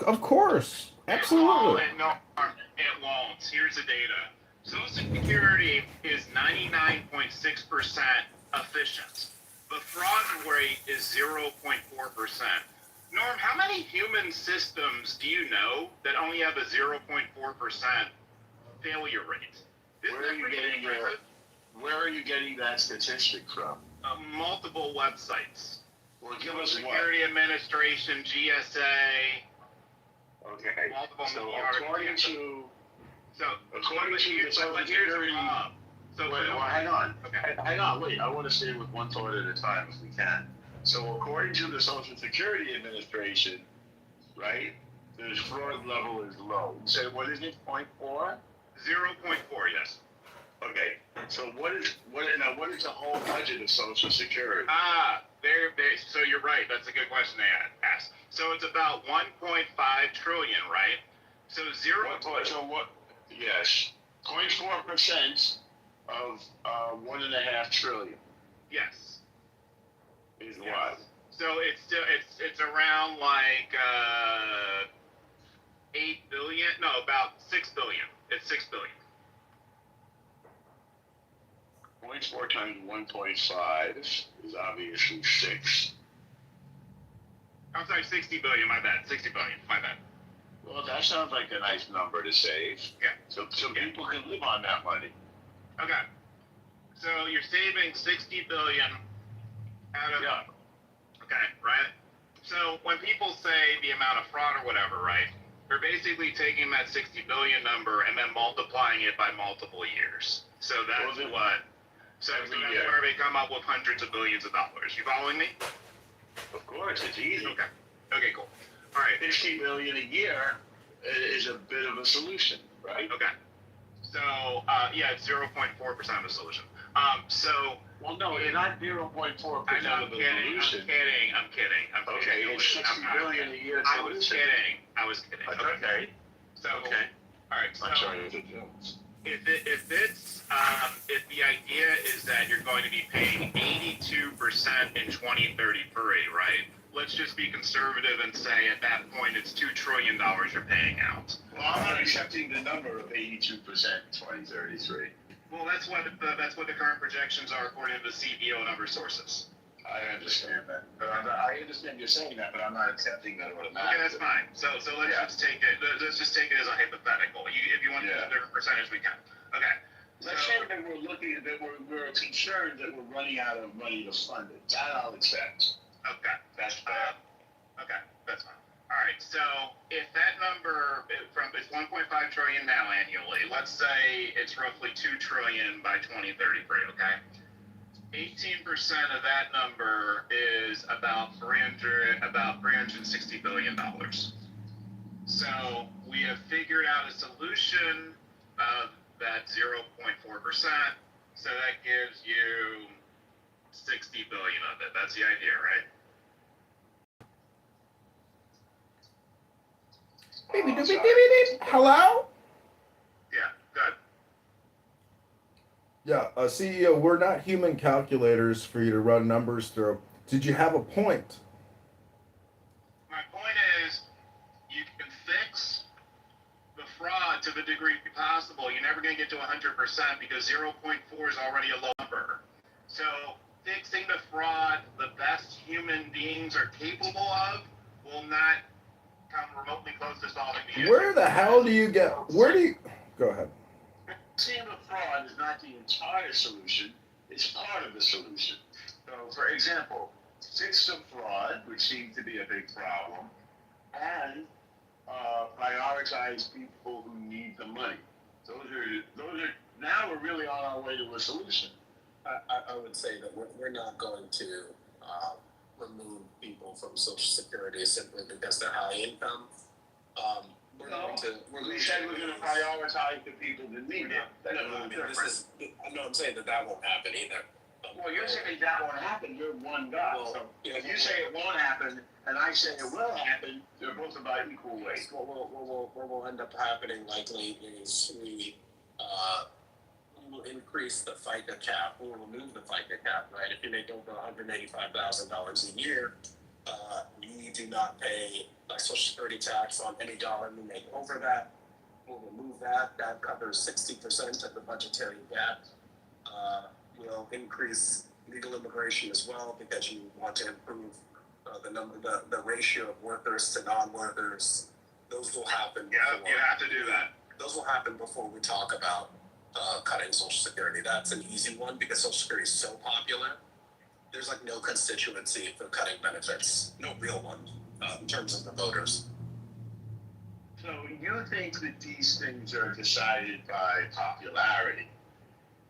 Of course. Absolutely. No, it won't. Here's the data. Social Security is 99.6% efficient. The fraud rate is 0.4%. Norm, how many human systems do you know that only have a 0.4% failure rate? Where are you getting that statistic from? Multiple websites. Well, give us what? Security Administration, GSA. Okay. Multiple according to the Social but here's the Security. problem. Hang on. Okay. Hang on. Wait. I want to stay with one thought at a time if we can. So according to the Social Security Administration, right? The fraud level is low. So what is it? 0.4? 0.4, yes. Okay. So what is the whole budget of Social Security? So you're right. That's a good question to ask. So it's about 1.5 trillion, right? So Yes, 0.4% of 1.5 trillion. Yes. Is what? So it's around like 8 billion. No, about 6 billion. It's 6 billion. 0.4 times 1.5 is obviously 6. I'm sorry, 60 billion. My bad. 60 billion. My bad. Well, that sounds like a nice number to save. Yeah. So people can live on that money. Okay. So you're saving 60 billion out of. Yeah. Okay, right? So when people say the amount of fraud or whatever, right? They're basically taking that 60 billion number and then multiplying it by multiple years. So that's what. So that's where they come up with hundreds of billions of dollars. You following me? Of course, it's easy. Okay. Okay, cool. All right. 50 million a year is a bit of a solution, right? Okay. So yeah, it's 0.4% of the solution. Well, no, it's not 0.4% of the solution. I'm kidding. Okay, it's 60 billion a year. I was kidding. Okay. So okay. All right. So I'm sorry, it's a joke. if the idea is that you're going to be paying 82% in 2033, right? Let's just be conservative and say at that point it's $2 trillion you're paying out. Well, I'm not accepting the number of 82% in 2033. Well, that's what the current projections are according to the CBO and other sources. I understand that, but I understand you're saying that, but I'm not accepting that automatically. Okay, that's fine. So let's just take it. Let's just take it as a hypothetical. If you want to use a different percentage, we can. Okay. Let's say that we're concerned that we're running out of money to fund it. That I'll accept. Okay. That's fair. Okay, that's fine. All right. So if that number it's 1.5 trillion now annually, let's say it's roughly 2 trillion by 2033. Okay. 18% of that number is about $360 billion. So we have figured out a solution of that 0.4%. So that gives you 60 billion of it. That's the idea, right? Hello? Yeah, good. Yeah, CEO, we're not human calculators for you to run numbers through. Did you have a point? My point is, you can fix the fraud to the degree possible. You're never going to get to 100% because 0.4 is already a low number. So fixing the fraud the best human beings are capable of will not come remotely close to solving the issue. Where the hell do you get? Go ahead. Fixing the fraud is not the entire solution, it's part of the solution. So, for example, fix the fraud, which seems to be a big problem, and prioritize people who need the money. Those are now we're really on our way to a solution. I would say that we're not going to remove people from Social Security simply because they're high income. We said we're going to prioritize the people that need it. I'm saying that won't happen either. Well, you're saying that won't happen. You're one guy. Well, so if you say it won't happen and I say it will happen, they're both about equal weight. What will end up happening likely is we will increase the FICA cap. We'll remove the FICA cap, right? If you make over $185,000 a year, you do not pay Social Security tax on any dollar you make over that. We'll remove that. That covers 60% of the budgetary gap. We'll increase legal immigration as well because you want to improve the ratio of workers to non-workers. Those will happen. Yeah, you have to do that. Those will happen before we talk about cutting Social Security. That's an easy one because Social Security is so popular. There's like no constituency for cutting benefits, no real one in terms of the voters. So you think that these things are decided by popularity,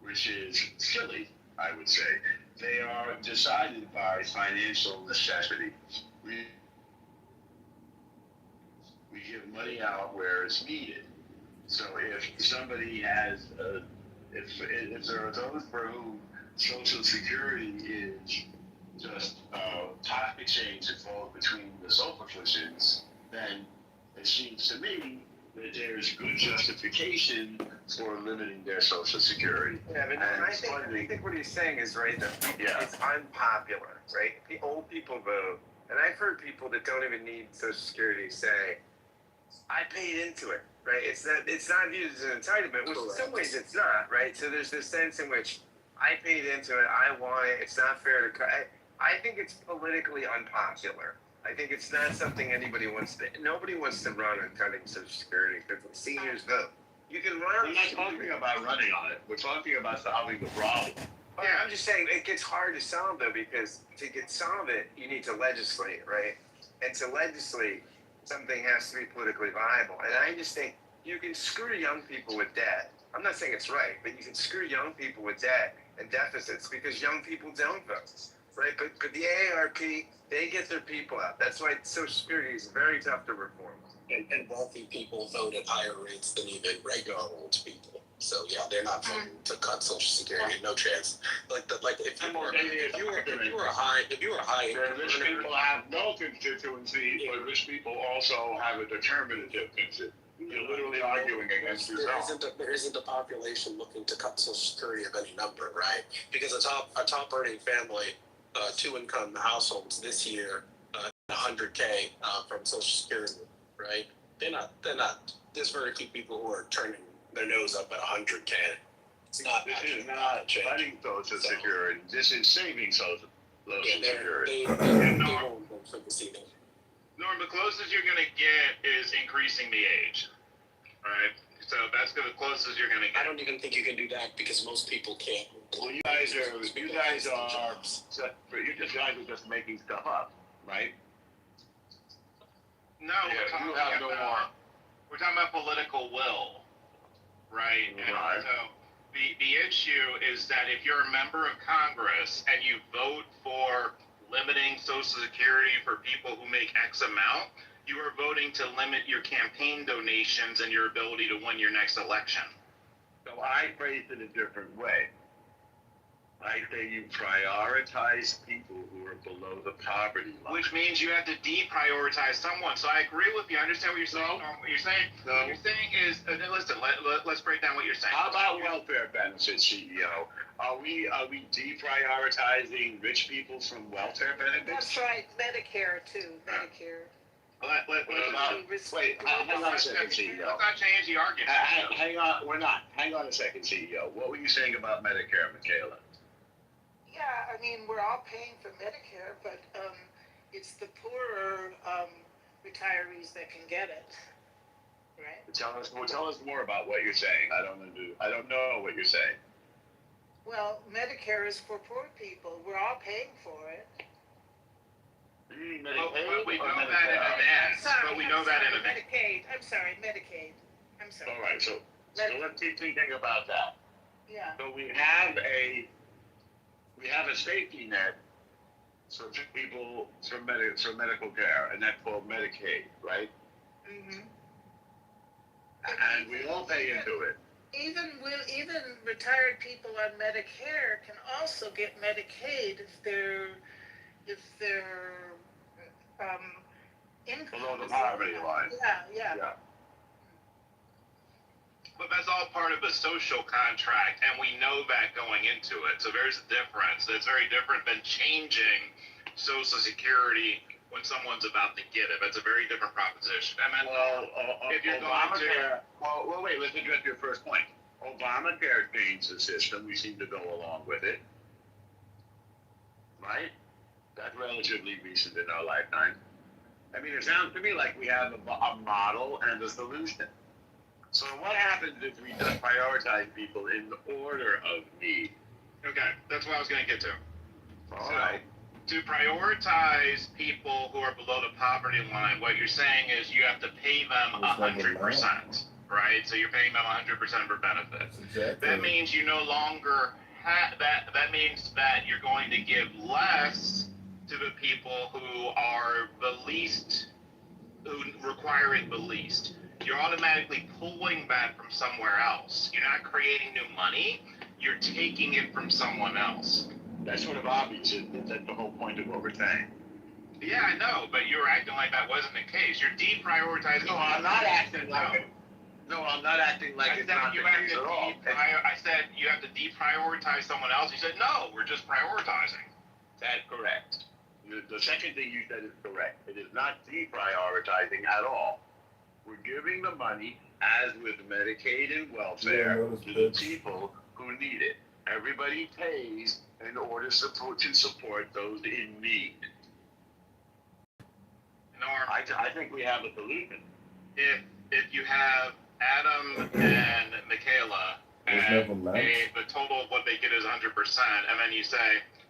which is silly, I would say. They are decided by financial necessity. We give money out where it's needed. So if somebody has, if there are those for whom Social Security is just top exchange that falls between the social cushions, then it seems to me that there's good justification for limiting their Social Security. Yeah, but I think what he's saying is right that it's unpopular, right? The old people vote, and I've heard people that don't even need Social Security say, "I paid into it." Right? It's not viewed as an entitlement, which in some ways it's not, right? So there's this sense in which I paid into it, I want it, it's not fair to cut. I think it's politically unpopular. I think it's not something nobody wants to run on cutting Social Security because the seniors vote. You can run. We're not talking about running on it. We're talking about solving the problem. Yeah, I'm just saying it gets hard to solve though because to solve it, you need to legislate, right? And to legislate, something has to be politically viable. And I just think you can screw young people with debt. I'm not saying it's right, but you can screw young people with debt and deficits because young people don't vote, right? But the AARP, they get their people out. That's why Social Security is very tough to reform. And wealthy people vote at higher rates than even regular old people. So yeah, they're not voting to cut Social Security. No chance. If you were high, Rich people have no constituency, but rich people also have a determinative constituency. You're literally arguing against yourself. There isn't a population looking to cut Social Security of any number, right? Because a top earning family, 2-income households this year, 100K from Social Security, right? They're not. There's very few people who are turning their nose up at 100K. It's not. This is not cutting Social Security. This is saving Social Security. They won't vote for this either. Norm, the closest you're gonna get is increasing the age, right? So that's the closest you're gonna get. I don't even think you can do that because most people can't. Well, you guys are just making stuff up, right? No, we're talking about political will, right? Right. And so the issue is that if you're a member of Congress and you vote for limiting Social Security for people who make X amount, you are voting to limit your campaign donations and your ability to win your next election. So I phrased it a different way. I say you prioritize people who are below the poverty line. Which means you have to deprioritize someone. So I agree with you. I understand what you're saying. What you're saying is, listen, let's break down what you're saying. How about welfare benefits, CEO? Are we deprioritizing rich people from welfare benefits? That's right, Medicare too, Medicare. Hang on a second, CEO. Let's not change the argument. Hang on, we're not. Hang on a second, CEO. What were you saying about Medicare, Michaela? Yeah, I mean, we're all paying for Medicare, but it's the poorer retirees that can get it, right? Tell us more about what you're saying. I don't know what you're saying. Well, Medicare is for poor people. We're all paying for it. But we know that in advance. But we know that in advance. Medicaid. I'm sorry, Medicaid. I'm sorry. All right, so let's keep thinking about that. Yeah. So we have a safety net for people for medical care, and that's called Medicaid, right? Mm-hmm. And we all pay into it. Even retired people on Medicare can also get Medicaid if their income below the poverty line. Yeah. But that's all part of the social contract, and we know that going into it. So there's a difference. It's very different than changing Social Security when someone's about to get it. That's a very different proposition. I mean, if you're Obamacare, wait, let's address your first point. Obamacare changed the system. We seem to go along with it. Right? That's relatively recent in our lifetime. I mean, it sounds to me like we have a model and a solution. So what happens if we just prioritize people in the order of need? Okay, that's what I was going to get to. All right. To prioritize people who are below the poverty line, what you're saying is you have to pay them 100%, right? So you're paying them 100% for benefits. Exactly. That means you no longer have that. That means that you're going to give less to the people who are the least who require it the least. You're automatically pulling that from somewhere else. You're not creating new money. You're taking it from someone else. That's what obvious is. That's the whole point of what we're saying. Yeah, I know, but you're acting like that wasn't the case. You're deprioritizing. No, I'm not acting like it. No, I'm not acting like it's not the case at all. I said you have to deprioritize someone else. You said no, we're just prioritizing. That's correct. The second thing you said is correct. It is not deprioritizing at all. We're giving the money, as with Medicaid and welfare, to the people who need it. Everybody pays in order to support those in need. Norm, I think we have a solution. if you have Adam and Michaela, and the total of what they get is 100%, and then you say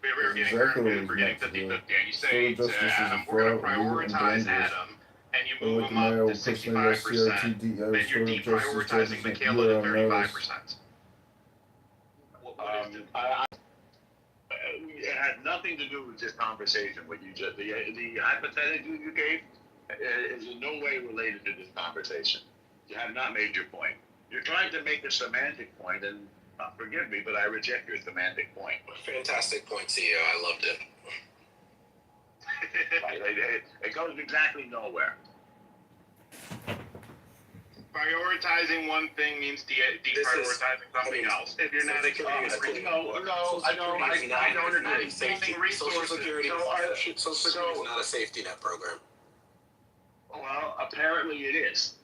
we're getting 50-50, and you say to Adam, we're going to prioritize Adam, and you move him up to 65%, then you're deprioritizing Michaela to 35%. It had nothing to do with this conversation. What you just the hypothetical you gave is in no way related to this conversation. You have not made your point. You're trying to make a semantic point, and forgive me, but I reject your semantic point. Fantastic point, CEO. I loved it. It goes exactly nowhere. Prioritizing one thing means deprioritizing something else. If you're not I don't agree. Social Security is not a safety net program. Well, apparently it is.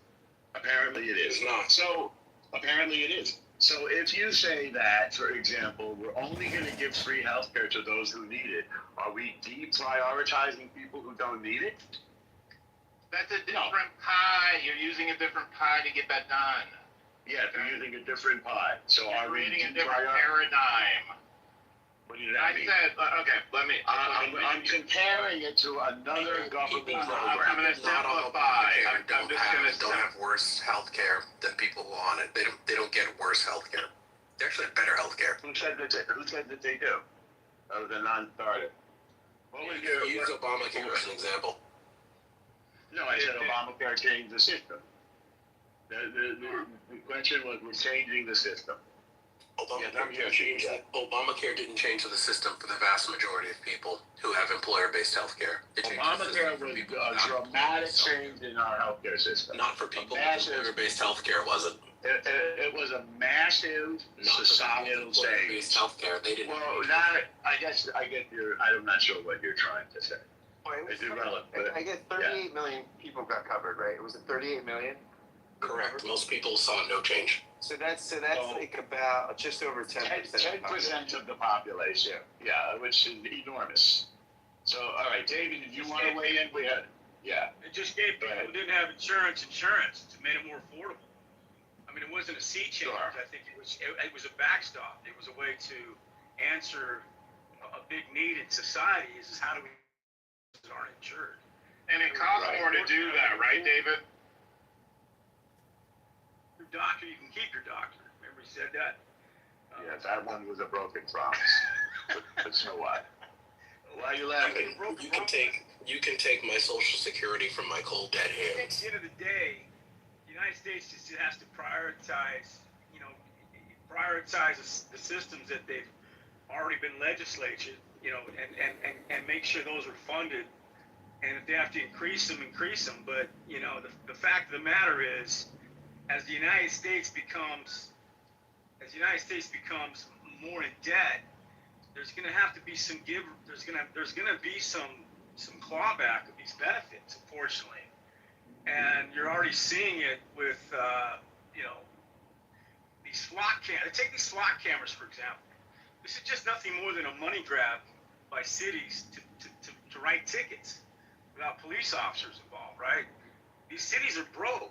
Apparently it is. It's not. So, apparently it is. So if you say that, for example, we're only going to give free health care to those who need it, are we deprioritizing people who don't need it? That's a different pie. You're using a different pie to get that done. Yeah, they're using a different pie. So you're creating a different paradigm. What does that mean? I said, okay, let me. I'm comparing it to another government program. I'm going to simplify. Don't have worse health care than people who are on it. They don't get worse health care. They actually have better health care. Who said that they do? That was a non-starter. You use Obamacare as an example. No, I said Obamacare changed the system. The question was, we're changing the system. Obamacare didn't change the system for the vast majority of people who have employer-based health care. Obamacare was a dramatic change in our healthcare system. Not for people with employer-based health care, was it? It was a massive societal change. Health care, they didn't. Well, I guess I'm not sure what you're trying to say. It's irrelevant. I guess 38 million people got covered, right? Was it 38 million? Correct. Most people saw no change. So that's like about just over 10%. 10% of the population. Yeah, which is enormous. So, all right, David, did you want to weigh in? It just gave people who didn't have insurance. It made it more affordable. I mean, it wasn't a sea change. Sure. I think it was a backstop. It was a way to answer a big need in society. Is how do we aren't insured? And it costs more to do that, right, David? Your doctor, you can keep your doctor. Remember he said that? Yeah, that one was a broken promise. but so what? Why are you laughing? You can take my Social Security from my cold dead hands. At the end of the day, the United States just has to prioritize, the systems that they've already been legislated, and make sure those are funded. And if they have to increase them. But, the fact of the matter is, as the United States becomes more in debt, there's going to have to be some give. There's going to be some clawback of these benefits, unfortunately. And you're already seeing it with these SWAT cameras. Take these SWAT cameras, for example. This is just nothing more than a money grab by cities to write tickets without police officers involved, right? These cities are broke.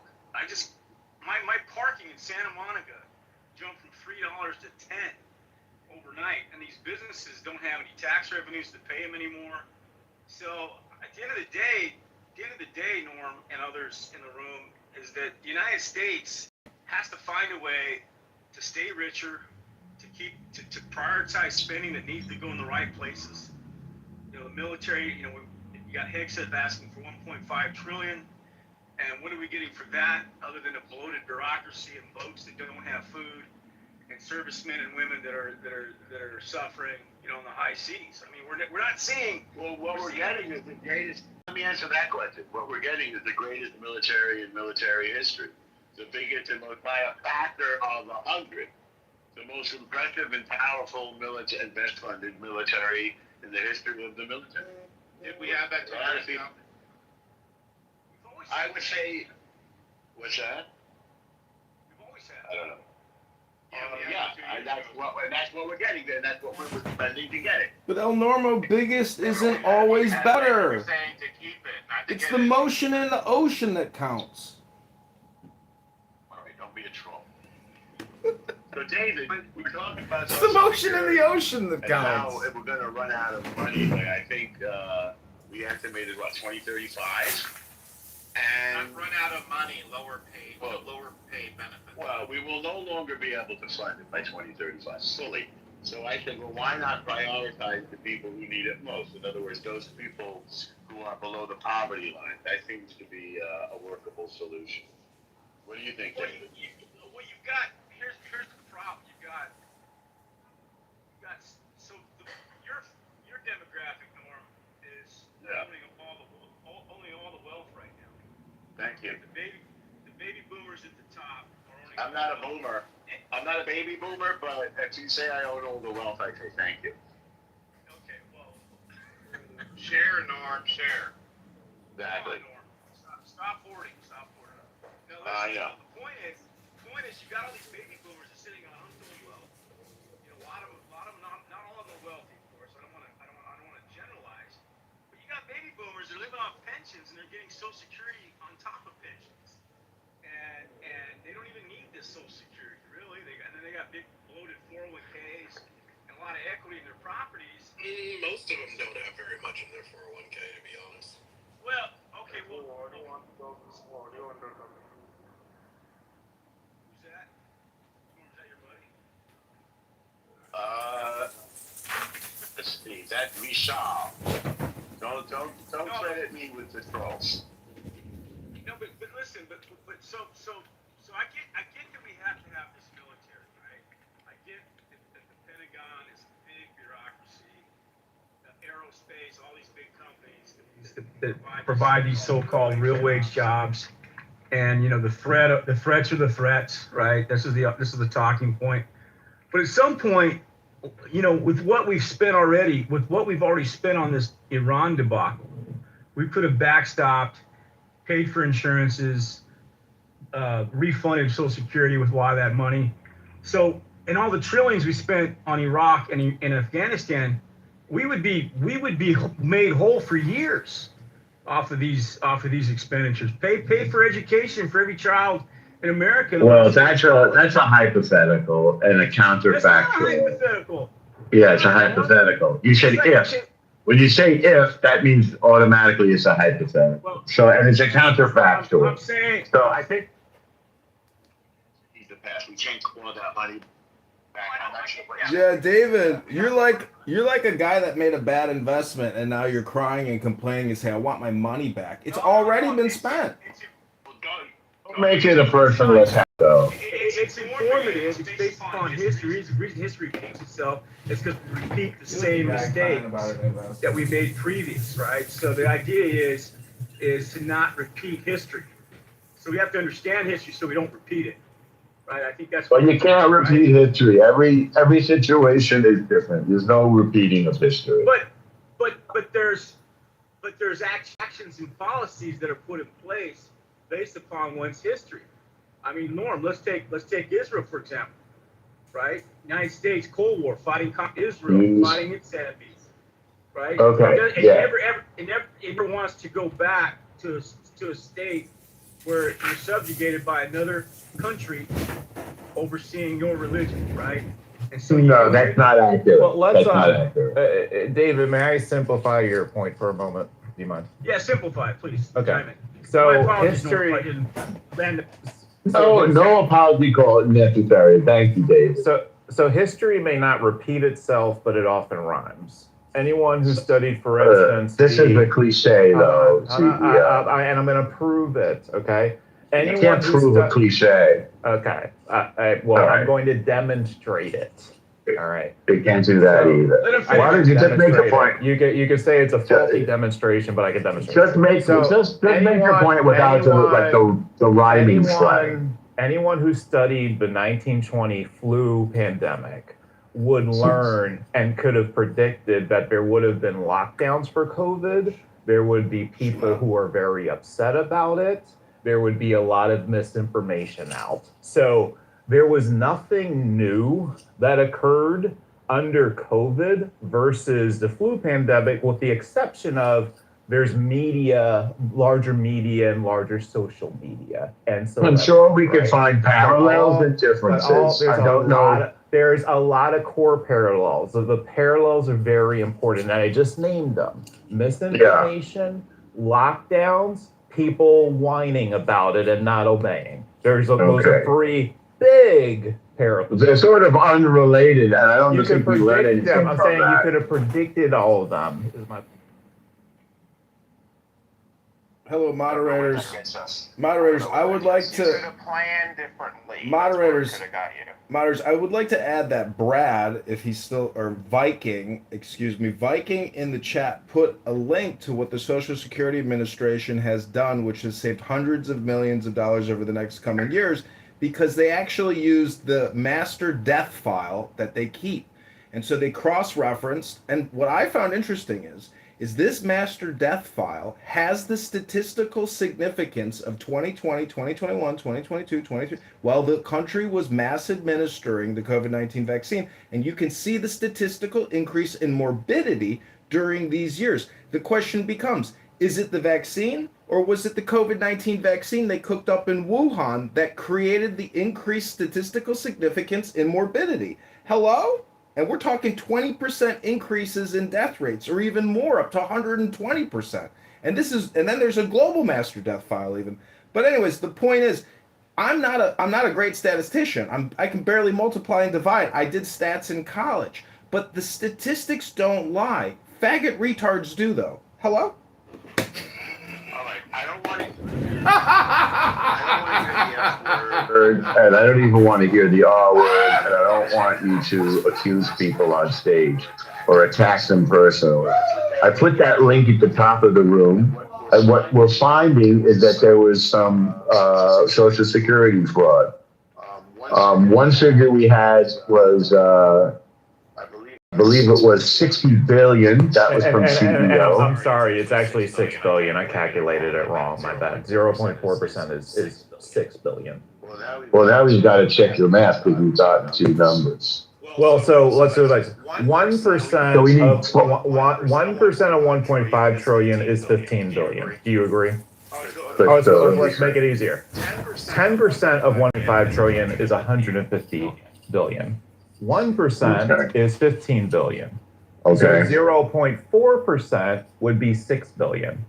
My parking in Santa Monica jumped from $3 to $10 overnight, and these businesses don't have any tax revenues to pay them anymore. So at the end of the day, Norm and others in the room, is that the United States has to find a way to stay richer, to prioritize spending that needs to go in the right places. The military, you got Hegseth asking for $1.5 trillion. And what are we getting for that other than a bloated bureaucracy and boats that don't have food and servicemen and women that are suffering, you know, in the high seas? I mean, we're not seeing. Well, what we're getting is the greatest. Let me answer that question. What we're getting is the greatest military in military history. The biggest and most by a factor of 100. The most impressive and powerful military and best funded military in the history of the military. Did we have that 2 years ago? I would say, what's that? We've always had. I don't know. Yeah, that's what we're getting there. That's what we're spending to get it. But El Normo, biggest isn't always better. We're saying to keep it, not to It's get the it. motion in the ocean that counts. All right, don't be a troll. So David, we're talking about It's the motion in the ocean that and now counts. if we're going to run out of money, like I think we estimated 2035, and Not run out of money, lower paid benefits. well, we will no longer be able to fund it by 2035 fully. So I think, well, why not prioritize the people who need it most? In other words, those people who are below the poverty line. That seems to be a workable solution. What do you think, David? Well, you've got here's the problem. You've got so your demographic norm is owning all the wealth right now. Thank you. The baby boomers at the top are owning. I'm not a boomer. I'm not a baby boomer, but if you say I own all the wealth, I say thank you. Okay, well. Share, Norm, share. Exactly. Stop hoarding. No, Yeah. The point is, you got all these baby boomers are sitting on untold wealth. You know, a lot of them, not all of them are wealthy, of course. I don't want to generalize, but you got baby boomers that are living off pensions and they're getting Social Security on top of pensions, and they don't even need this Social Security really. And then they got big bloated 401ks and a lot of equity in their properties. Most of them don't have very much in their 401k, to be honest. Well, okay, well. Let's see. That we shall. Don't credit me with the trolls. No, but listen, but so I get that we have to have this military, right? I get that the Pentagon is a big bureaucracy, the aerospace, all these big companies that provide these so-called real wage jobs, and you know the threats are the threats, right? This is the talking point. But at some point, you know, with what we've already spent on this Iran debacle, we could have backstopped, paid for insurances, refunded Social Security with a lot of that money. So, and all the trillions we spent on Iraq and Afghanistan, we would be made whole for years off of these expenditures. Pay for education for every child in America. Well, that's a hypothetical and a counterfactual. That's not hypothetical. Yeah, it's a hypothetical. You said if. When you say if, that means automatically it's a hypothetical. Well, so, and it's a counterfactual. I'm saying. So I think The past, we can't claw that money back. I'm not sure what Yeah, David, you're like a guy that made a bad investment and now you're crying and complaining and saying, I want my money back. It's already been spent. don't make it a personal attack, though. It's informative. It's based upon history. The reason history repeats itself is because we repeat the same mistakes that we made previous, right? So the idea is to not repeat history. So we have to understand history so we don't repeat it, right? I think that's. But you can't repeat history. Every situation is different. There's no repeating of history. But there's actions and policies that are put in place based upon one's history. I mean, Norm, let's take Israel for example, right? United States, Cold War, fighting Israel, fighting its enemies, right? Okay. It never wants to go back to a state where you're subjugated by another country overseeing your religion, right? And so no, that's not accurate. Well, let's, that's not accurate. David, may I simplify your point for a moment? Do you mind? Yeah, simplify it, please. Okay. Chime in. So My apologies, history. Norm, if I didn't land No apology call necessary. Thank you, Dave. So history may not repeat itself, but it often rhymes. anyone who studied, for instance, this is a cliche, though. And I'm going to prove it. Okay. You can't prove a cliche. Okay. I'm going to demonstrate it. All right. You can't do that either. Why don't you just make a point? You could say it's a faulty demonstration, but I can demonstrate. Just make your point without the rhyming slang. Anyone who studied the 1920 flu pandemic would learn and could have predicted that there would have been lockdowns for COVID. There would be people who are very upset about it. There would be a lot of misinformation out. So there was nothing new that occurred under COVID versus the flu pandemic, with the exception of there's larger media and larger social media. And so I'm sure we can find parallels and differences. I don't know. There's a lot of core parallels. So the parallels are very important, and I just named them. Misinformation, lockdowns, people whining about it and not obeying. Those are three big parallels. They're sort of unrelated, and I don't think we learn anything from that. I'm saying you could have predicted all of them. Hello, moderators. Moderators, I would like to. Moderators, I would like to add that Brad, if he's still, or Viking in the chat, put a link to what the Social Security Administration has done, which has saved hundreds of millions of dollars over the next coming years, because they actually used the master death file that they keep. And so they cross-referenced, and what I found interesting is this master death file has the statistical significance of 2020, 2021, 2022, 2023, while the country was mass administering the COVID-19 vaccine. And you can see the statistical increase in morbidity during these years. The question becomes, is it the vaccine, or was it the COVID-19 vaccine they cooked up in Wuhan that created the increased statistical significance in morbidity? Hello? And we're talking 20% increases in death rates, or even more, up to 120%. And then there's a global master death file even. But anyways, the point is, I'm not a great statistician. I can barely multiply and divide. I did stats in college, but the statistics don't lie. Faggot retards do, though. Hello? I don't want to. And I don't even want to hear the R word, and I don't want you to accuse people on stage or attack them personally. I put that link at the top of the room, and what we're finding is that there was some Social Security fraud. One figure we had was, I believe it was 60 billion. That was from CBO. I'm sorry, it's actually 6 billion. I calculated it wrong. My bad. 0.4% is 6 billion. Well, now you've got to check your math because you've gotten two numbers. Well, so let's do it like 1% of 1% of 1.5 trillion is 15 billion. Do you agree? So let's make it easier. 10% of 1.5 trillion is 150 billion. 1% is 15 billion. Okay. So 0.4% would be 6 billion.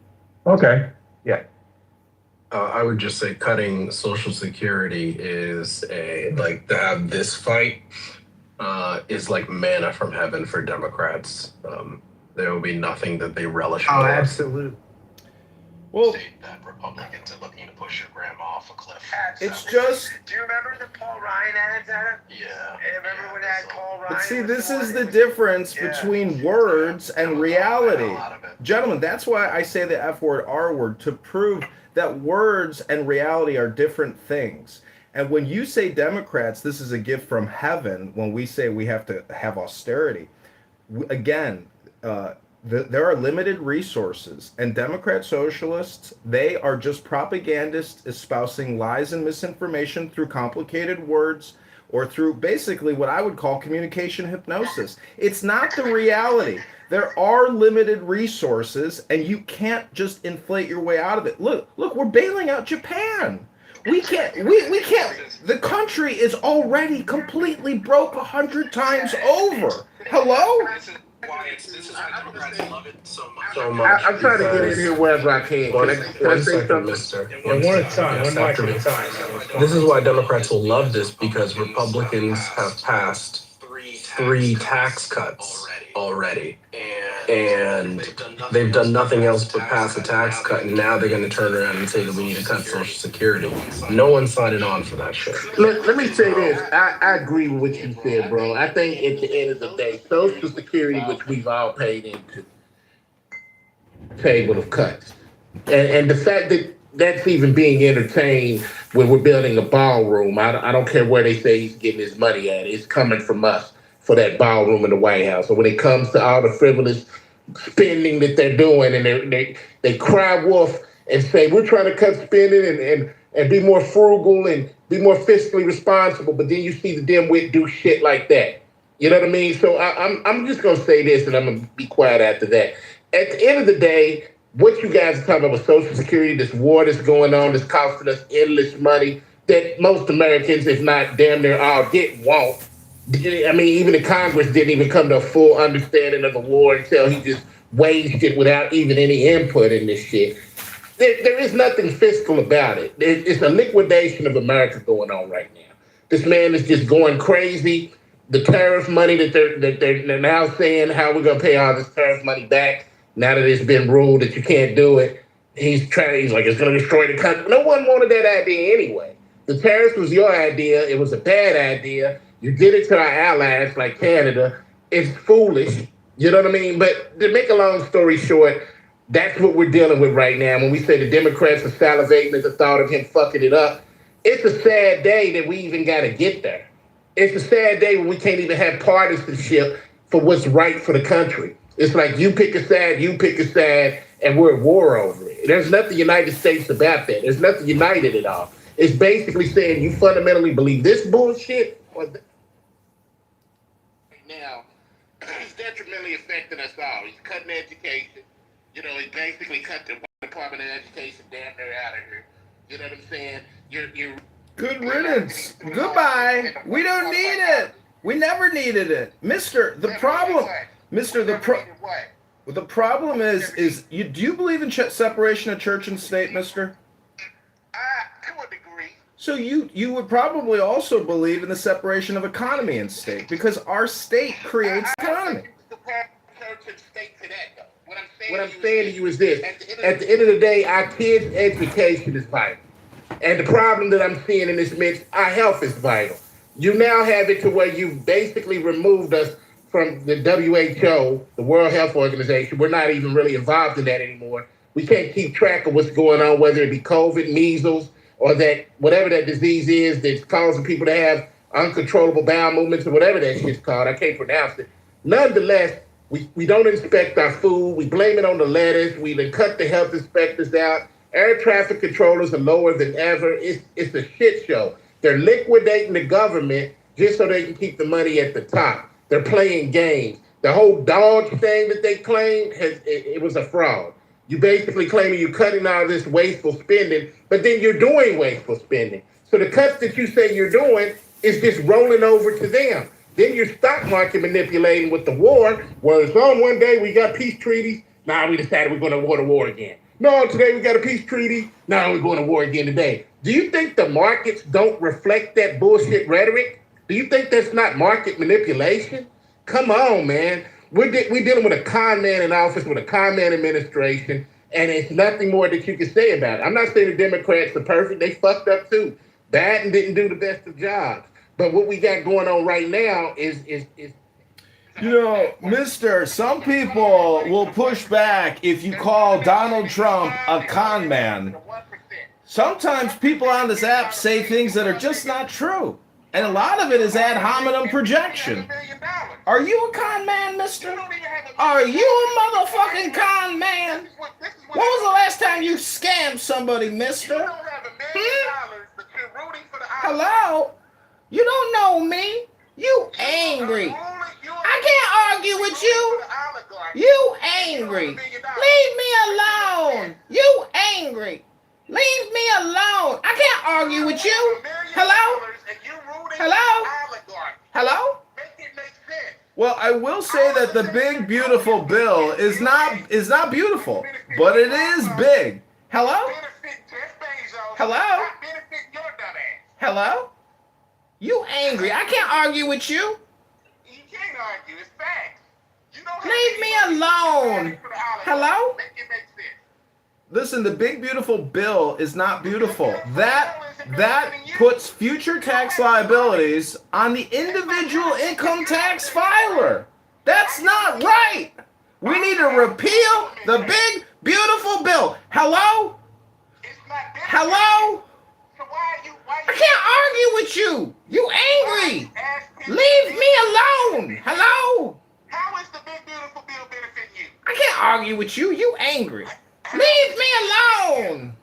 Okay. Yeah. I would just say cutting Social Security is to have this fight is like manna from heaven for Democrats. There will be nothing that they relish more. Absolutely. Well, that Republicans are looking to push your grandma off a cliff. It's just. Do you remember the Paul Ryan ads, Adam? Yeah. Remember when that Paul Ryan? But see, this is the difference between words and reality. Gentlemen, that's why I say the F word, R word, to prove that words and reality are different things. And when you say Democrats, this is a gift from heaven. When we say we have to have austerity, again, there are limited resources, and Democrat socialists, they are just propagandists espousing lies and misinformation through complicated words or through basically what I would call communication hypnosis. It's not the reality. There are limited resources, and you can't just inflate your way out of it. Look, we're bailing out Japan. We can't. The country is already completely broke 100 times over. Hello? This is why Democrats love it so much. I'm trying to get in here wherever I can. One second, mister. One mic. This is why Democrats will love this, because Republicans have passed three tax cuts already. And and they've done nothing else but pass a tax cut, and now they're going to turn around and say that we need to cut Social Security. No one's signing on for that shit. Let me say this. I agree with what you said, bro. I think at the end of the day, Social Security, which we've all paid into, table of cuts. And the fact that that's even being entertained when we're building a ballroom, I don't care where they say he's getting his money at. It's coming from us for that ballroom in the White House. So when it comes to all the frivolous spending that they're doing, and they cry wolf and say we're trying to cut spending and be more frugal and be more fiscally responsible, but then you see the dimwit do shit like that. You know what I mean? So I'm just gonna say this, and I'm gonna be quiet after that. At the end of the day, what you guys are talking about with Social Security, this war that's going on, that's costing us endless money that most Americans, if not damn near all, didn't want. I mean, even the Congress didn't even come to a full understanding of the war until he just waged it without even any input in this shit. There is nothing fiscal about it. It's a liquidation of America going on right now. This man is just going crazy. The tariff money that they're now saying how we're gonna pay all this tariff money back now that it's been ruled that you can't do it. He's like it's gonna destroy the country. No one wanted that idea anyway. The tariffs was your idea. It was a bad idea. You did it to our allies like Canada. It's foolish. You know what I mean? But to make a long story short, that's what we're dealing with right now. When we say the Democrats are salivating at the thought of him fucking it up, it's a sad day that we even got to get there. It's a sad day when we can't even have partisanship for what's right for the country. It's like you pick a side, and we're at war over it. There's nothing United States about that. There's nothing united at all. It's basically saying you fundamentally believe this bullshit or that. Right now, it's detrimentally affecting us all. He's cutting education. You know, he basically cut the Department of Education damn near out of here. You know what I'm saying? You're Good riddance. Goodbye. We don't need it. We never needed it. The problem is do you believe in separation of church and state, mister? To a degree. So you would probably also believe in the separation of economy and state, because our state creates economy. What I'm saying to you is this. At the end of the day, our kids' education is vital. And the problem that I'm seeing in this mix, our health is vital. You now have it to where you've basically removed us from the WHO, the World Health Organization. We're not even really involved in that anymore. We can't keep track of what's going on, whether it be COVID, measles, or that whatever that disease is that's causing people to have uncontrollable bowel movements or whatever that shit's called. I can't pronounce it. Nonetheless, we don't inspect our food. We blame it on the lettuce. We then cut the health inspectors out. Air traffic controllers are lower than ever. It's a shit show. They're liquidating the government just so they can keep the money at the top. They're playing games. The whole Dodge thing that they claimed, it was a fraud. You basically claiming you're cutting all this wasteful spending, but then you're doing wasteful spending. So the cuts that you say you're doing is just rolling over to them. Then you're stock market manipulating with the war, where it's on one day we got peace treaties. Now we decided we're going to go to war again. No, today we got a peace treaty. Now we're going to war again today. Do you think the markets don't reflect that bullshit rhetoric? Do you think that's not market manipulation? Come on, man. We're dealing with a con man in office, with a con man administration, and it's nothing more that you can say about it. I'm not saying the Democrats are perfect. They fucked up too. Biden didn't do the best of jobs. But what we got going on right now is you know, mister, some people will push back if you call Donald Trump a con man. Sometimes people on this app say things that are just not true. And a lot of it is ad hominem projection. Are you a con man, mister? Are you a motherfucking con man? When was the last time you scammed somebody, mister? Hello? You don't know me. You angry. I can't argue with you. You angry. Leave me alone. You angry. Leave me alone. I can't argue with you. Hello? Hello? Hello? Well, I will say that the big beautiful bill is not beautiful, but it is big. Hello? Hello? Hello? You angry. I can't argue with you. You can't argue. It's facts. You Leave me alone. Hello? Listen, the big beautiful bill is not beautiful. That puts future tax liabilities on the individual income tax filer. That's not right. We need to repeal the big beautiful bill. Hello? Hello? I can't argue with you. You angry. Leave me alone. Hello? How is the big beautiful bill benefiting you? I can't argue with you. You angry. Leave me alone.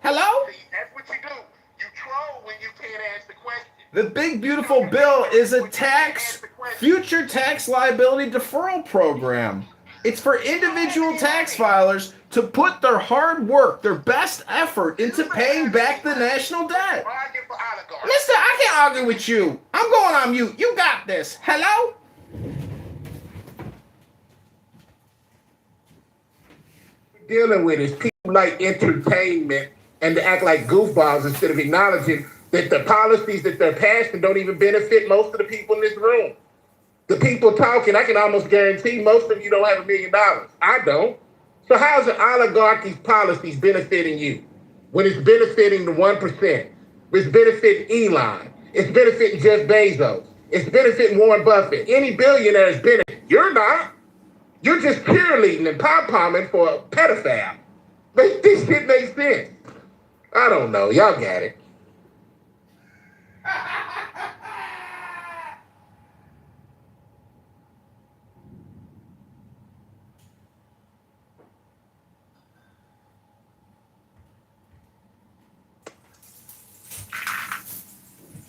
Hello? See, that's what you do. You troll when you can't ask the question. The big beautiful bill is a future tax liability deferral program. It's for individual tax filers to put their hard work, their best effort into paying back the national debt. Mister, I can't argue with you. I'm going on mute. You got this. Hello? Dealing with is people like entertainment and to act like goofballs instead of acknowledging that the policies that they're passing don't even benefit most of the people in this room. The people talking, I can almost guarantee most of you don't have $1 million. I don't. So how's an oligarchy's policies benefiting you when it's benefiting the 1%? It's benefiting Elon. It's benefiting Jeff Bezos. It's benefiting Warren Buffett. Any billionaire is benefiting. You're not. You're just cheerleading and pom-pomming for a pedophile. Make this shit make sense. I don't know. Y'all got it.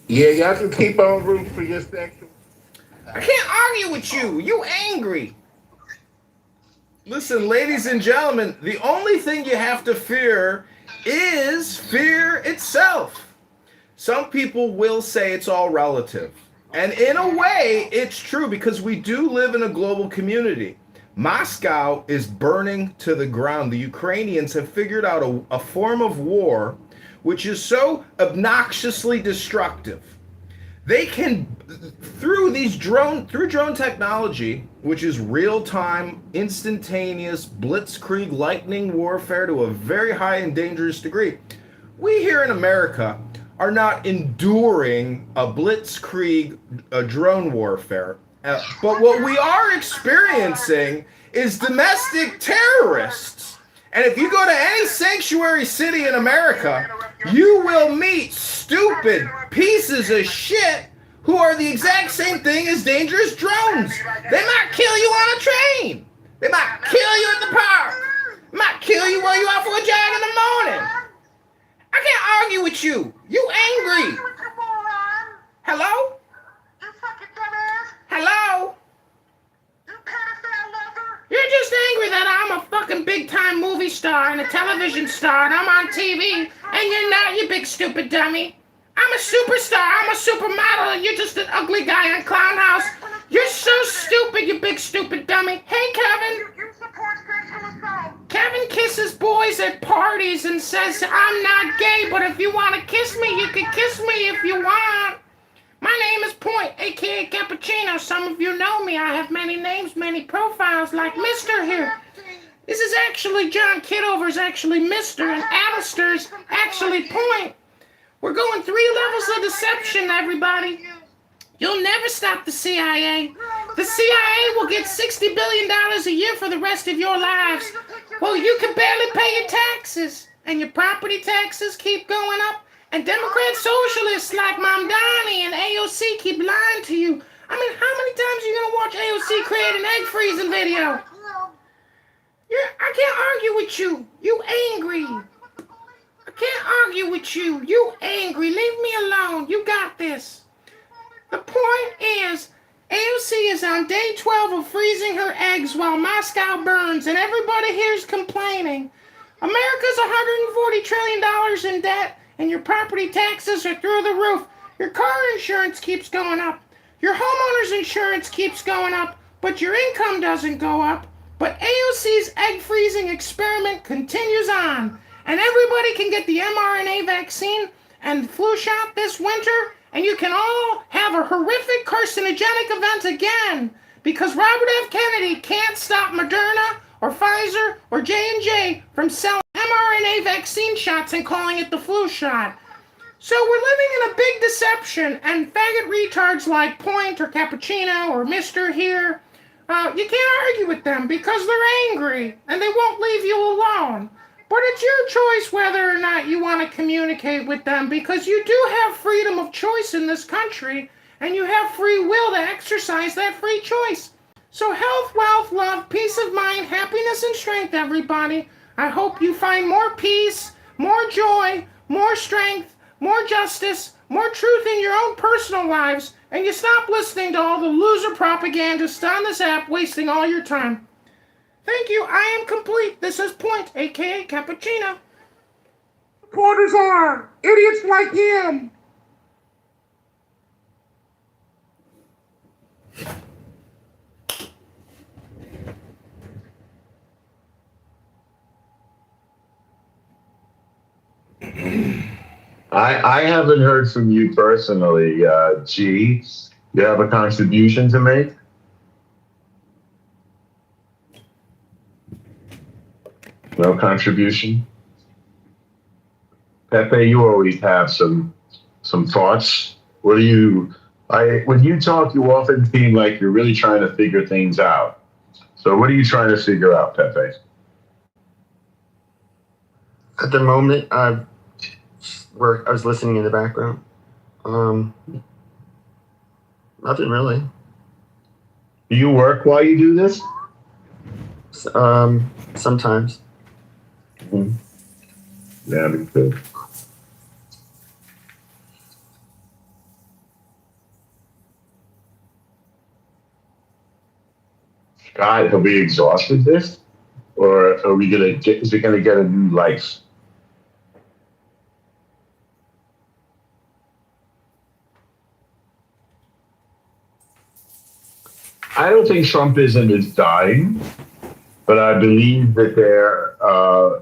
Yeah, y'all can keep on rooting for your sexual. I can't argue with you. You angry. Listen, ladies and gentlemen, the only thing you have to fear is fear itself. Some people will say it's all relative. And in a way, it's true because we do live in a global community. Moscow is burning to the ground. The Ukrainians have figured out a form of war which is so obnoxiously destructive. They can, through drone technology, which is real-time, instantaneous, blitzkrieg, lightning warfare to a very high and dangerous degree. We here in America are not enduring a blitzkrieg drone warfare. But what we are experiencing is domestic terrorists. And if you go to any sanctuary city in America, you will meet stupid pieces of shit who are the exact same thing as dangerous drones. They might kill you on a train. They might kill you at the park. They might kill you while you're out for a jog in the morning. I can't argue with you. You angry. Hello? Hello? You're just angry that I'm a fucking big-time movie star and a television star and I'm on TV and you're not, you big stupid dummy. I'm a superstar, I'm a supermodel and you're just an ugly guy on Clown House. You're so stupid, you big stupid dummy. Hey, Kevin. Kevin kisses boys at parties and says, I'm not gay, but if you want to kiss me, you can kiss me if you want. My name is Point, a.k.a. Cappuccino. Some of you know me. I have many names, many profiles, like Mr. here. This is actually John Kitover's actually Mr. and Alistair's actually Point. We're going 3 levels of deception, everybody. You'll never stop the CIA. The CIA will get $60 billion a year for the rest of your lives. Well, you can barely pay your taxes, and your property taxes keep going up. And Democrat socialists like Mamdani and AOC keep lying to you. I mean, how many times are you going to watch AOC create an egg freezing video? I can't argue with you. You angry. I can't argue with you. You angry. Leave me alone. You got this. The point is, AOC is on day 12 of freezing her eggs while Moscow burns, and everybody here's complaining. America's $140 trillion in debt. And your property taxes are through the roof. Your car insurance keeps going up. Your homeowner's insurance keeps going up, but your income doesn't go up. But AOC's egg freezing experiment continues on. And everybody can get the mRNA vaccine and flu shot this winter, and you can all have a horrific carcinogenic event again. because Robert F. Kennedy can't stop Moderna or Pfizer or J&J from selling mRNA vaccine shots and calling it the flu shot. So we're living in a big deception, and faggot retards like Point or Cappuccino or Mr. here, you can't argue with them because they're angry and they won't leave you alone. But it's your choice whether or not you want to communicate with them, because you do have freedom of choice in this country, and you have free will to exercise that free choice. So health, wealth, love, peace of mind, happiness, and strength, everybody. I hope you find more peace, more joy, more strength, more justice, more truth in your own personal lives, and you stop listening to all the loser propagandists on this app wasting all your time. Thank you, I am complete. This is Point, aka Cappuccino. Supporters are idiots like him. I haven't heard from you personally, G. You have a contribution to make? No contribution? Pepe, you always have some thoughts. What do you? When you talk, you often seem like you're really trying to figure things out. So, what are you trying to figure out, Pepe? At the moment, I was listening in the background. Nothing really. Do you work while you do this? Sometimes. Mm-hmm. Yeah, me too. Scott, have we exhausted this? Or are we gonna get, is it gonna get a new life? I don't think Trumpism is dying, but I believe that there,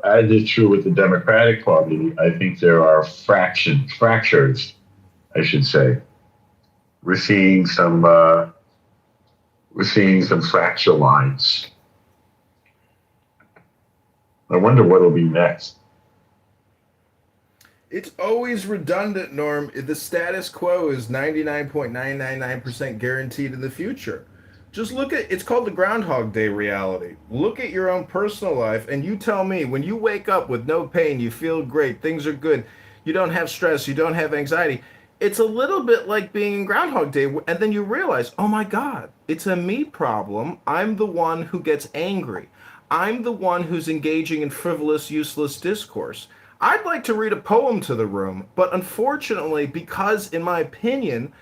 as is true with the Democratic Party, I think there are fractures, I should say. We're seeing some fracture lines. I wonder what will be next. It's always redundant, Norm. The status quo is 99.999% guaranteed in the future. Just look at, it's called the Groundhog Day reality. Look at your own personal life and you tell me, when you wake up with no pain, you feel great, things are good, you don't have stress, you don't have anxiety. It's a little bit like being in Groundhog Day, and then you realize, oh my God, it's a me problem. I'm the one who gets angry. I'm the one who's engaging in frivolous, useless discourse. I'd like to read a poem to the room, but unfortunately, because in my opinion,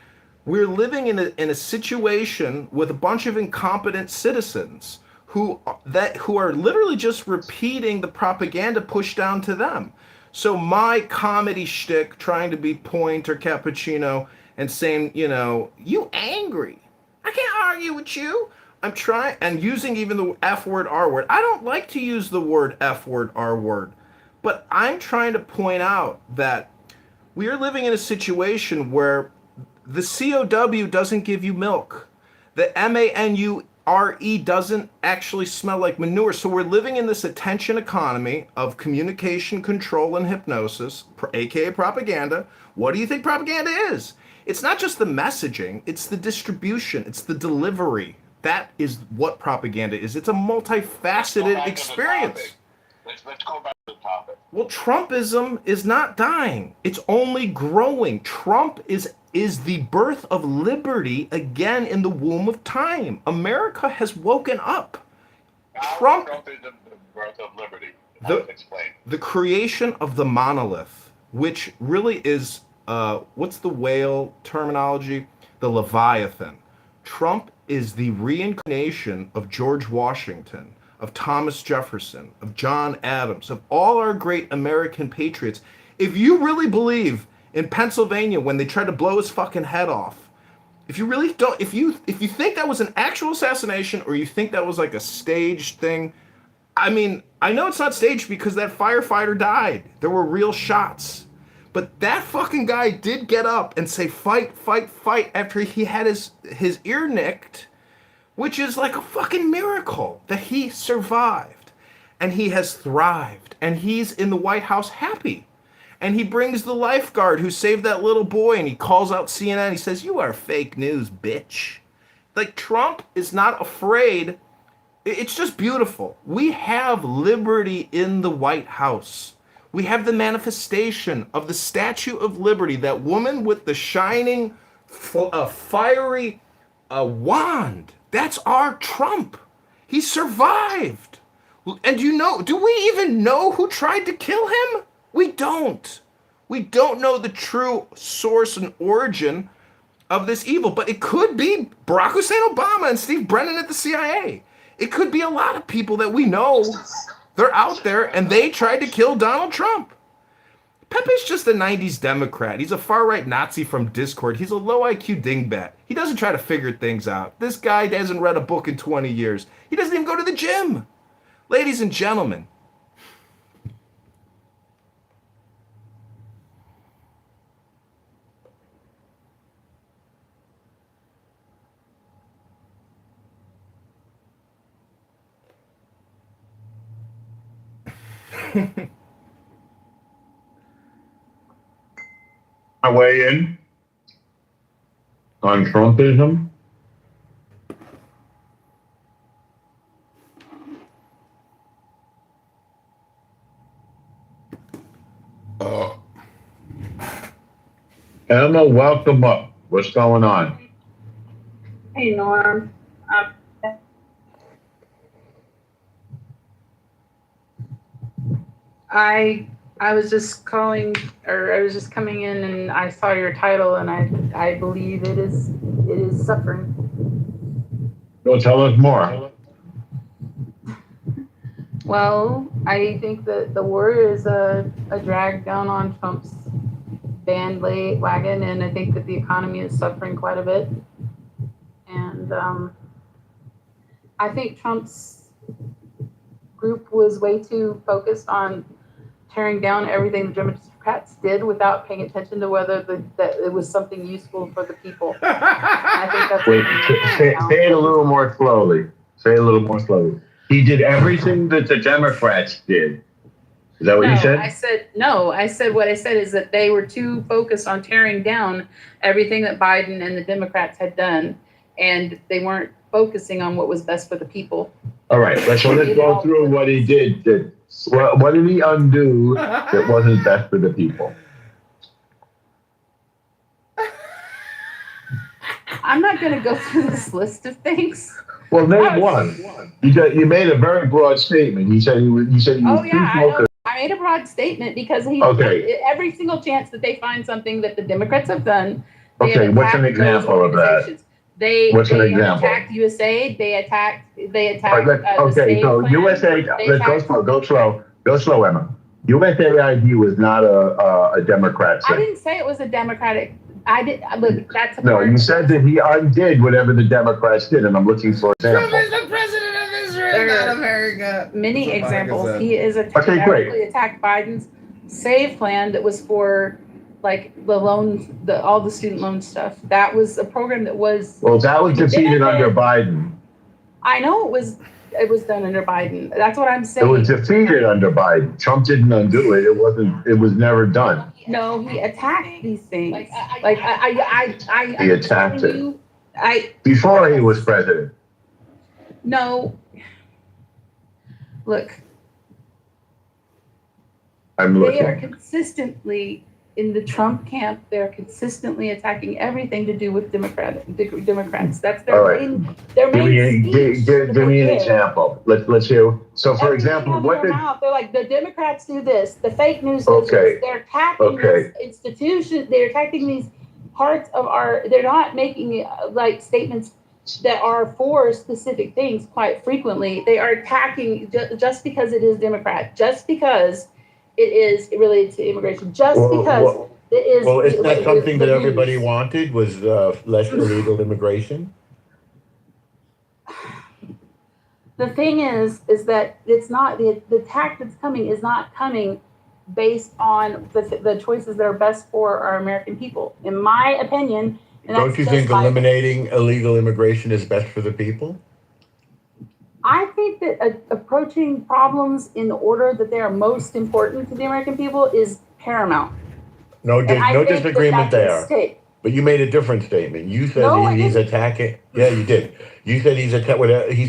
we're living in a situation with a bunch of incompetent citizens who are literally just repeating the propaganda pushed down to them. So my comedy shtick, trying to be Point or Cappuccino and saying, you angry. I can't argue with you. I'm trying, and using even the F word, R word. I don't like to use the word F word, R word, but I'm trying to point out that we are living in a situation where the COW doesn't give you milk. The MANURE doesn't actually smell like manure. So we're living in this attention economy of communication, control, and hypnosis, aka propaganda. What do you think propaganda is? It's not just the messaging, it's the distribution, it's the delivery. That is what propaganda is. It's a multifaceted experience. Let's go back to the topic. Well, Trumpism is not dying. It's only growing. Trump is the birth of liberty again in the womb of time. America has woken up. Trump is the birth of liberty. Explain. The creation of the monolith, which really is, what's the whale terminology? The Leviathan. Trump is the reincarnation of George Washington, of Thomas Jefferson, of John Adams, of all our great American patriots. If you really believe in Pennsylvania when they tried to blow his fucking head off, if you really don't, if you think that was an actual assassination or you think that was like a staged thing, I mean, I know it's not staged because that firefighter died. There were real shots. But that fucking guy did get up and say, fight, fight, fight, after he had his ear nicked which is like a fucking miracle that he survived and he has thrived and he's in the White House happy. And he brings the lifeguard who saved that little boy and he calls out CNN. He says, "You are fake news, bitch." Like, Trump is not afraid. It's just beautiful. We have liberty in the White House. We have the manifestation of the Statue of Liberty, that woman with the shining, fiery wand. That's our Trump. He survived. And do we even know who tried to kill him? We don't. We don't know the true source and origin of this evil, but it could be Barack Hussein Obama and Steve Brennan at the CIA. It could be a lot of people that we know. They're out there and they tried to kill Donald Trump. Pepe's just a 90s Democrat. He's a far-right Nazi from Discord. He's a low IQ dingbat. He doesn't try to figure things out. This guy hasn't read a book in 20 years. He doesn't even go to the gym. Ladies and gentlemen, I weigh in on Trumpism. Emma, welcome up. What's going on? Hey, Norm. I was just calling, or I was just coming in, and I saw your title, and I believe it is suffering. Go tell us more. Well, I think that the war is a drag down on Trump's bandwagon, and I think that the economy is suffering quite a bit. And I think Trump's group was way too focused on tearing down everything the Democrats did without paying attention to whether that it was something useful for the people. I think that's Wait, say it a little more slowly. Say it a little more slowly. He did everything that the Democrats did. Is that what you said? I said what I said is that they were too focused on tearing down everything that Biden and the Democrats had done, and they weren't focusing on what was best for the people. All right, let's go through what he did. What did he undo that wasn't best for the people? I'm not going to go through this list of things. Well, name one. You made a very broad statement. You said he was too focused. I made a broad statement because every single chance that they find something that the Democrats have done. Okay, what's an example of that? They attacked USAID. They attacked. Okay, so USAID. Go slow, Emma. USAID was not a Democrat thing. I didn't say it was a Democratic. I did look. That's a no. You said that he undid whatever the Democrats did, and I'm looking for examples. Trump is the president of Israel, not America. Many examples. He is attacked Biden's SAVE plan that was for like the loans, all the student loan stuff. That was a program that was. Well, that was defeated under Biden. I know it was done under Biden. That's what I'm saying. It was defeated under Biden. Trump didn't undo it. It was never done. No, he attacked these things. He attacked it. Before he was president. No. Look. I'm looking. They are consistently in the Trump camp. They're consistently attacking everything to do with Democrats. That's their main. Give me an example. Let's hear. So, for example, what did they're like? The Democrats do this. The fake news does this. They're attacking these institutions. They're attacking these parts of our. They're not making like statements that are for specific things. Quite frequently, they are attacking just because it is Democrat. Just because it is related to immigration. Because it is. Well, isn't that something that everybody wanted? Was less illegal immigration? The thing is that it's not the attack that's coming is not coming based on the choices that are best for our American people. In my opinion. Don't you think eliminating illegal immigration is best for the people? I think that approaching problems in the order that they are most important to the American people is paramount. No, And I no think disagreement that's a there. mistake. But you made a different statement. You said No, I he's didn't. attacking. Yeah, you did. You said he's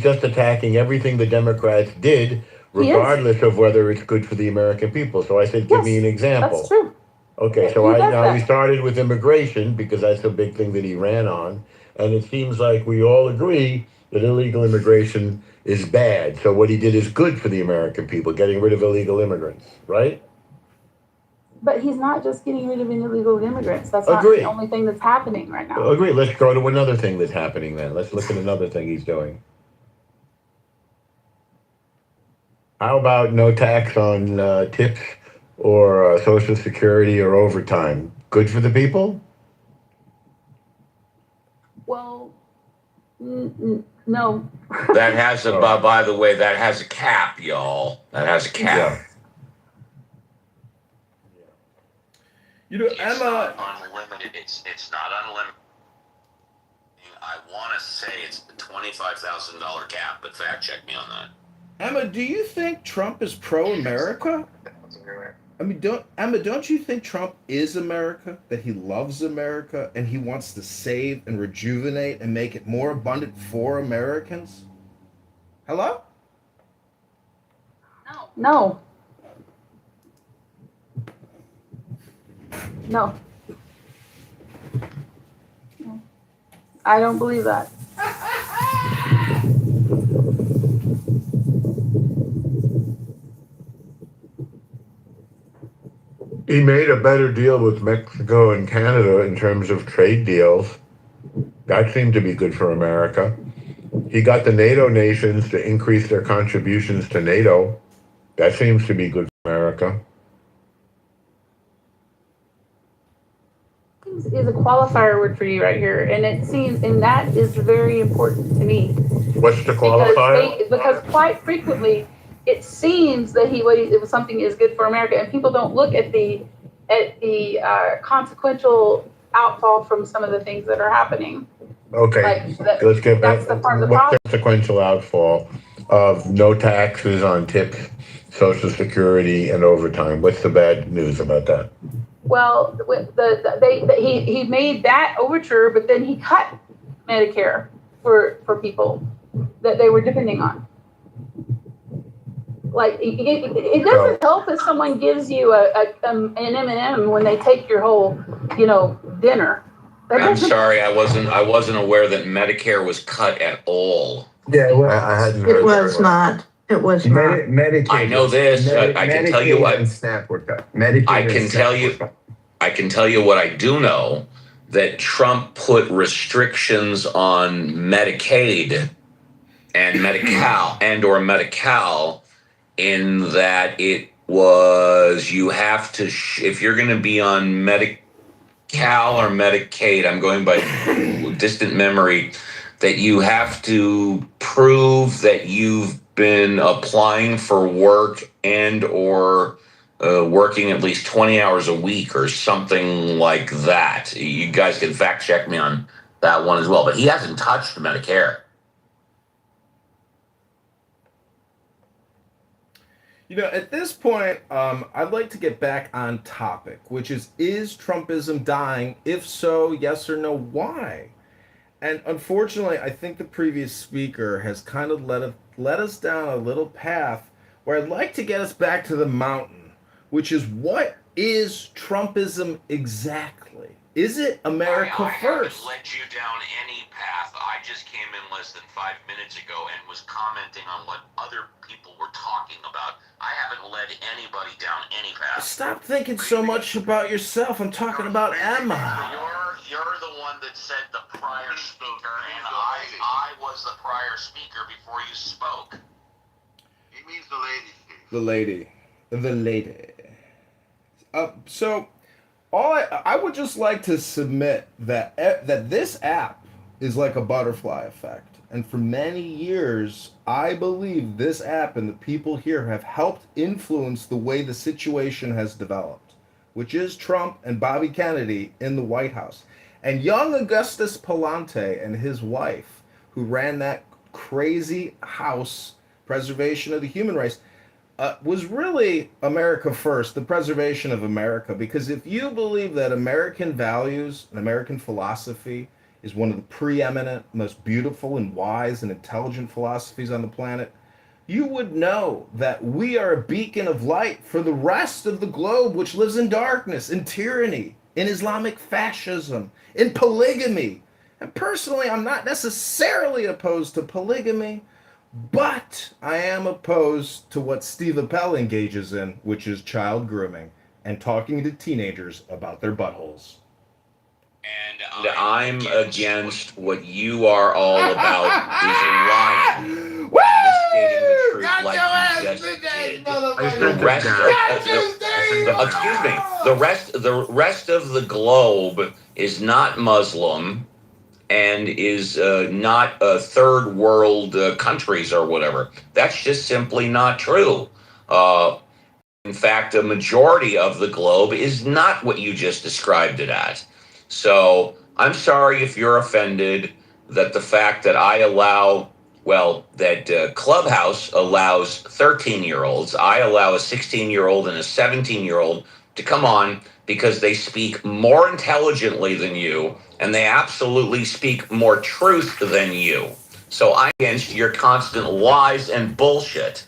just attacking everything the Democrats did, He is. regardless of whether it's good for the American people. So I said, give me an That's example. true. Okay, so He does we that. started with immigration because that's the big thing that he ran on, and it seems like we all agree that illegal immigration is bad. So what he did is good for the American people, getting rid of illegal immigrants, right? But he's not just getting rid of illegal immigrants. That's not Agree. the only thing that's happening right now. Agree. Let's go to another thing that's happening then. Let's look at another thing he's doing. How about no tax on tips or Social Security or overtime? Good for the people? Well, no. That has a, by the way, that has a cap, y'all. That has a cap. You know, Emma. Unlimited. It's not unlimited. I want to say it's the $25,000 cap, but fact check me on that. Emma, do you think Trump is pro-America? I mean, don't you think Trump is America? That he loves America and he wants to save and rejuvenate and make it more abundant for Americans? Hello? No. No. I don't believe that. He made a better deal with Mexico and Canada in terms of trade deals. That seemed to be good for America. He got the NATO nations to increase their contributions to NATO. That seems to be good for America. Is a qualifier word for you right here, and that is very important to me. What's the qualifier? Because quite frequently it seems that something is good for America, and people don't look at the consequential outfall from some of the things that are happening. Okay, let's get back. What's the consequential outfall of no taxes on tips, Social Security, and overtime? What's the bad news about that? Well, he made that overture, but then he cut Medicare for people that they were depending on. Like it doesn't help if someone gives you an M&M when they take your whole, dinner. I'm sorry, I wasn't aware that Medicare was cut at all. Yeah, well, I hadn't heard. It was not. It was not. Medicaid. I know this. I can tell you what. SNAP were cut. Medicaid I can tell you what I do know, that Trump put restrictions on Medicaid and Medi-Cal, in that it was, you have to, if you're going to be on Medi-Cal or Medicaid, I'm going by distant memory, that you have to prove that you've been applying for work and or working at least 20 hours a week or something like that. You guys can fact check me on that one as well, but he hasn't touched Medicare. You know, at this point, I'd like to get back on topic, which is Trumpism dying? If so, yes or no, why? And unfortunately, I think the previous speaker has kind of led us down a little path where I'd like to get us back to the mountain, which is, what is Trumpism exactly? Is it America first? I haven't led you down any path. I just came in less than 5 minutes ago and was commenting on what other people were talking about. I haven't led anybody down any path. Stop thinking so much about yourself. I'm talking about Emma. You're the one that said the prior speaker, and I was the prior speaker before you spoke. He means the lady. The lady. So, I would just like to submit that this app is like a butterfly effect, and for many years, I believe this app and the people here have helped influence the way the situation has developed, which is Trump and Bobby Kennedy in the White House, and young Augustus Palante and his wife, who ran that crazy house preservation of the human race was really America first, the preservation of America. Because if you believe that American values and American philosophy is one of the preeminent, most beautiful and wise and intelligent philosophies on the planet, you would know that we are a beacon of light for the rest of the globe, which lives in darkness, in tyranny, in Islamic fascism, in polygamy. And personally, I'm not necessarily opposed to polygamy, but I am opposed to what Steve Appel engages in, which is child grooming and talking to teenagers about their buttholes. And I'm against what you are all about is lying. Misstating the truth like you just did. The rest of the globe is not Muslim and is not third world countries or whatever. That's just simply not true. In fact, a majority of the globe is not what you just described it as. So I'm sorry if you're offended that the fact that I allow, that Clubhouse allows 13-year-olds, I allow a 16-year-old and a 17-year-old to come on because they speak more intelligently than you and they absolutely speak more truth than you. So I'm against your constant lies and bullshit.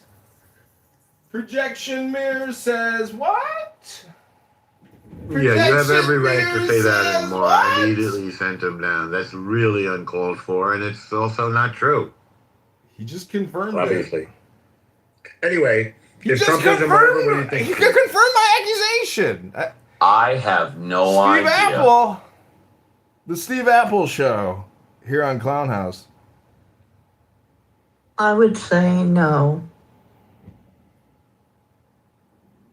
Projection Mirror says what? Yeah, you have every right to say that anymore. I immediately sent him down. That's really uncalled for, and it's also not true. He just confirmed obviously. it. Anyway, He if just Trump doesn't murder, what do you think? He confirmed my accusation. I have no idea. Steve Apple. The Steve Apple Show here on Clown House. I would say no.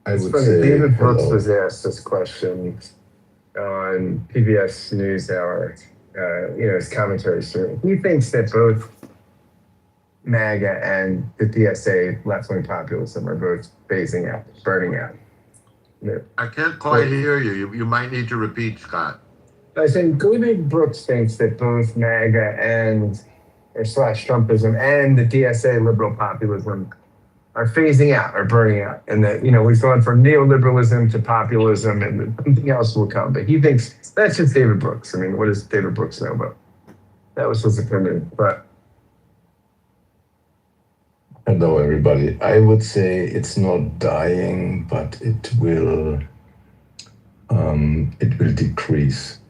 It's funny, David Brooks was asked this question on PBS NewsHour, his commentary stream. He thinks that both MAGA and the DSA left-wing populism are both phasing out, burning out. I can't quite hear you. You might need to repeat, Scott. I think David Brooks thinks that both MAGA and /Trumpism and the DSA liberal populism are phasing out or burning out, and that we've gone from neoliberalism to populism, and something else will come. But he thinks that's just David Brooks. I mean, what does David Brooks know about? That was his opinion. But hello, everybody. I would say it's not dying, but it will decrease.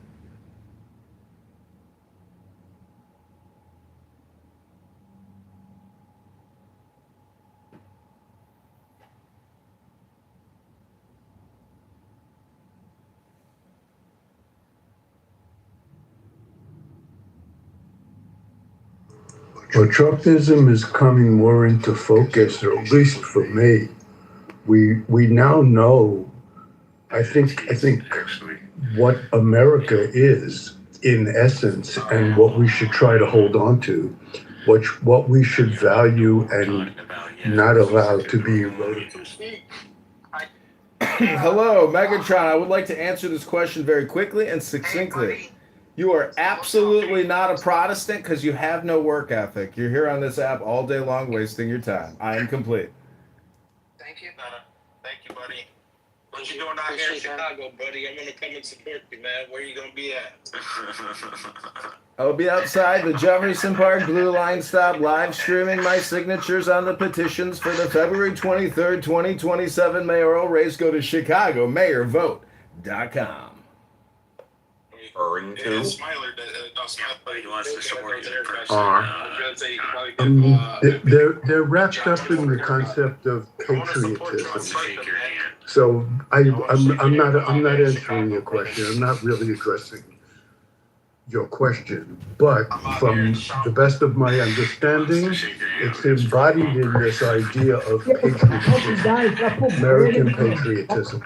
Well, Trumpism is coming more into focus, or at least for me. We now know, I think what America is in essence, and what we should try to hold on to, what we should value and not allow to be eroded. Hello, Megatron. I would like to answer this question very quickly and succinctly. You are absolutely not a Protestant because you have no work ethic. You're here on this app all day long wasting your time. I am complete. Thank you, buddy. What you doing out here in Chicago, buddy? I'm gonna come and support you, man. Where you gonna be at? I'll be outside the Jefferson Park Blue Line stop live streaming my signatures on the petitions for the February 23rd, 2027 mayoral race. Go to ChicagoMayorVote.com. Referring to Smiler wants to support you in person. They're wrapped up in the concept of patriotism. So I'm not answering your question. I'm not really addressing your question. But from the best of my understanding, it's embodied in this idea of patriotism, American patriotism.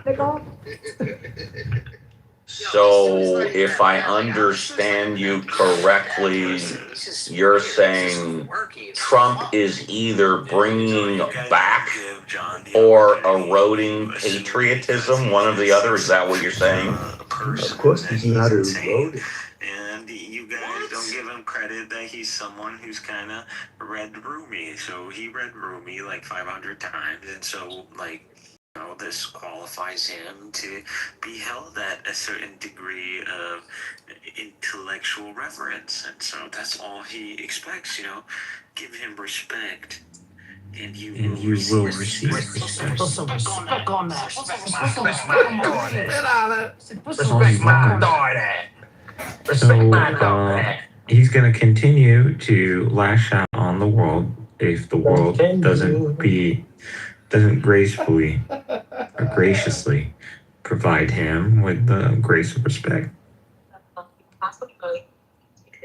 So, if I understand you correctly, you're saying Trump is either bringing back or eroding patriotism, one or the other? Is that what you're saying? person. Of course, That he's he's not insane. eroded. And you guys don't give him credit that he's someone who's kind of read Rumi. So he read Rumi like 500 times, and so like. This qualifies him to be held at a certain degree of intellectual reverence, and so that's all he expects. Give him respect, and you will receive respect. Put some respect on that. Respect my daughter. So he's going to continue to lash out on the world if the world doesn't gracefully or graciously provide him with the grace of respect.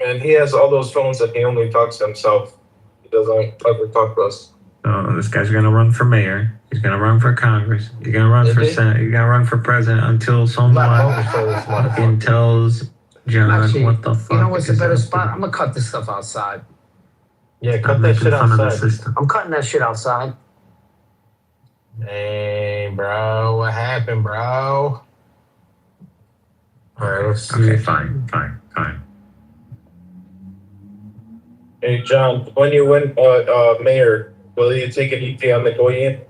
And he has all those phones that he only talks to himself. He doesn't ever talk to us. So this guy's gonna run for mayor. He's gonna run for Congress. He's gonna run for Senate. He's gonna run for president until someone fucking tells John Actually, what the fuck. You know what's a is better up. spot? I'm gonna cut this stuff outside. Yeah, Stop cut that making shit fun of the outside. system. I'm cutting that shit outside. Hey, bro, what happened, bro? All right, let's see. Okay, fine. Hey, John, when you win mayor, will you take an EP on the Goyen?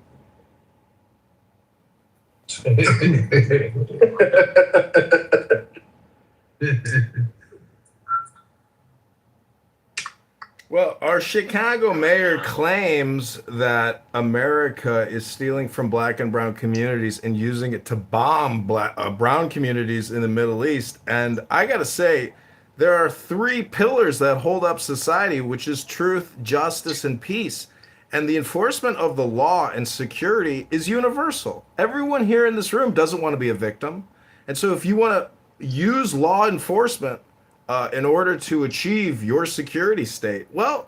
Well, our Chicago mayor claims that America is stealing from black and brown communities and using it to bomb brown communities in the Middle East. And I got to say, there are three pillars that hold up society, which is truth, justice, and peace. And the enforcement of the law and security is universal. Everyone here in this room doesn't want to be a victim. And so if you want to use law enforcement in order to achieve your security state, well,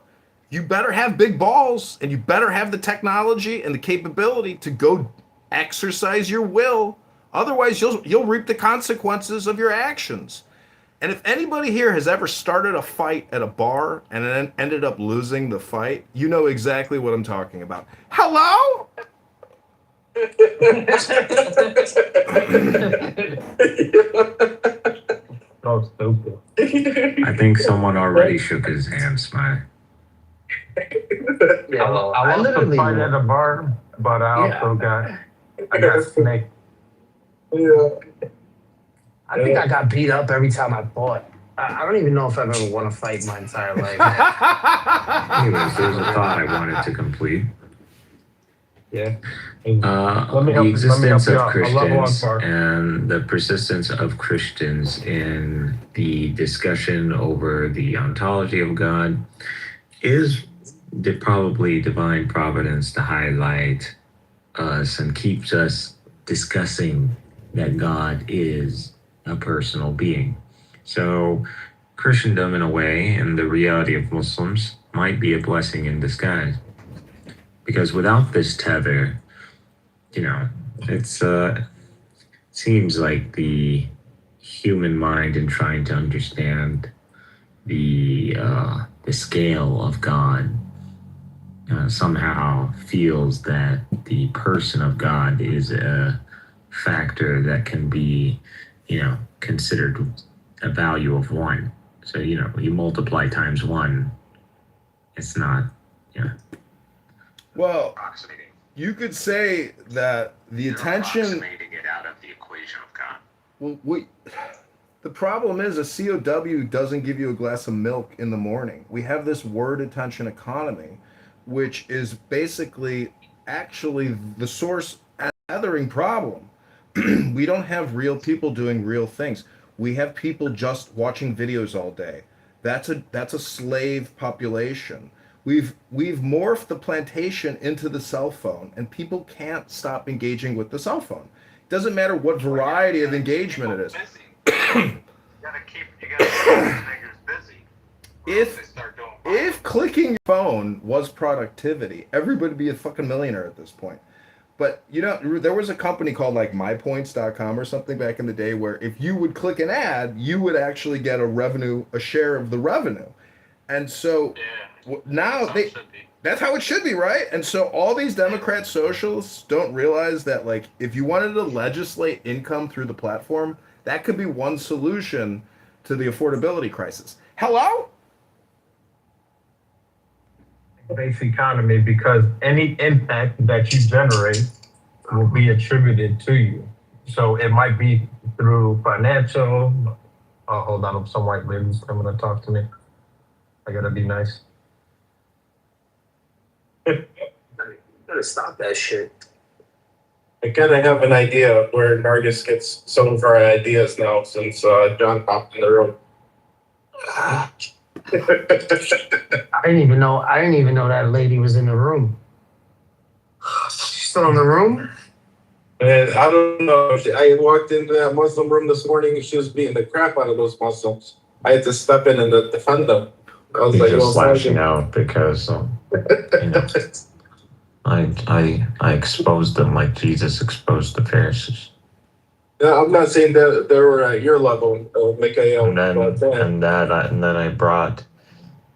you better have big balls and you better have the technology and the capability to go exercise your will. Otherwise, you'll reap the consequences of your actions. And if anybody here has ever started a fight at a bar and then ended up losing the fight, you know exactly what I'm talking about. Hello? Oh, stupid. I think someone already shook his hand, Smiley. Yeah, I lost a fight at a bar, but I also got snaked. Yeah. I think I got beat up every time I fought. I don't even know if I've ever won a fight in my entire life. Anyways, there's a thought I wanted to complete. Yeah. The existence of Christians and the persistence of Christians in the discussion over the ontology of God is probably divine providence to highlight us and keeps us discussing that God is a personal being. So Christendom, in a way, and the reality of Muslims might be a blessing in disguise. Because without this tether, it's seems like the human mind in trying to understand the scale of God somehow feels that the person of God is a factor that can be, considered a value of one. So, you multiply times one, it's not, Well, you could say that the attention. To get out of the equation of God. Well, the problem is a COW doesn't give you a glass of milk in the morning. We have this word attention economy, which is basically actually the source gathering problem. We don't have real people doing real things. We have people just watching videos all day. That's a slave population. We've morphed the plantation into the cell phone, and people can't stop engaging with the cell phone. It doesn't matter what variety of engagement it is. You gotta keep these niggas busy. If clicking your phone was productivity, everybody would be a fucking millionaire at this point. But there was a company called like mypoints.com or something back in the day where if you would click an ad, you would actually get a share of the revenue. And so now that's how it should be, right? And so all these Democrat socialists don't realize that, like, if you wanted to legislate income through the platform, That could be one solution to the affordability crisis. Hello? Base economy, because any impact that you generate will be attributed to you. So it might be through financial. Oh, hold on, some white ladies coming to talk to me. I gotta be nice. Gotta stop that shit. I kind of have an idea of where Nargis gets some of our ideas now since John popped in the room. I didn't even know that lady was in the room. She's still in the room? And I don't know. I walked into that Muslim room this morning and she was beating the crap out of those Muslims. I had to step in and defend them. I was He's like, just lashing out because I exposed them like Jesus exposed the Pharisees. Yeah, I'm not saying that they were at your level, Mikhail. And then I brought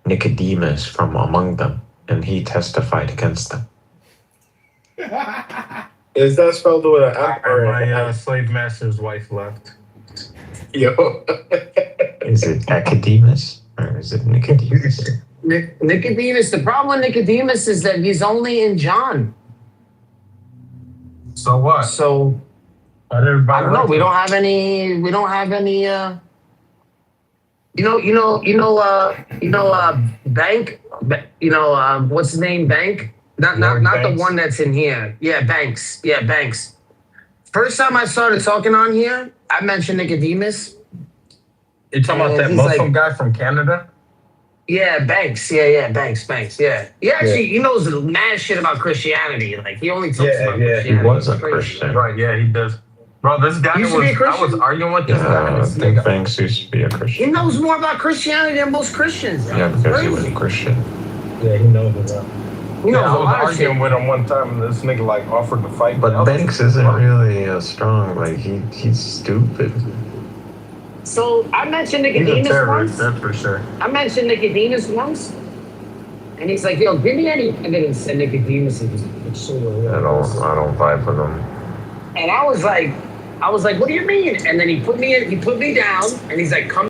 Nicodemus from among them, and he testified against them. Is that spelled with an F or my slave master's wife left. Yo. Is it Nicodemus or is it Nicodemus? Nicodemus. The problem with Nicodemus is that he's only in John. So what? So I don't know. We don't have any. Bank. What's his name? Bank. Not the one that's in here. Yeah, Banks. Yeah, Banks. First time I started talking on here, I mentioned Nicodemus. You talking about that Muslim guy from Canada? Yeah, Banks. Yeah, Banks. Yeah. He actually he knows mad shit about Christianity. Like he only talks about Christianity. He was a Christian. Right, yeah, he does. Bro, this guy I was arguing with this guy. I think Banks used to be a Christian. He knows more about Christianity than most Christians. Yeah, because he was a Christian. Yeah, he knows about. I was arguing with him one time, and this nigga like offered to fight. But Banks isn't really strong. Like he's stupid. So I mentioned He's a Nicodemus terrorist, once. that's for sure. I mentioned Nicodemus once, and he's like, "Yo, give me any evidence that Nicodemus is so real." I don't vibe with him. And I was like, "What do you mean?" And then he put me down, and he's like, "Come."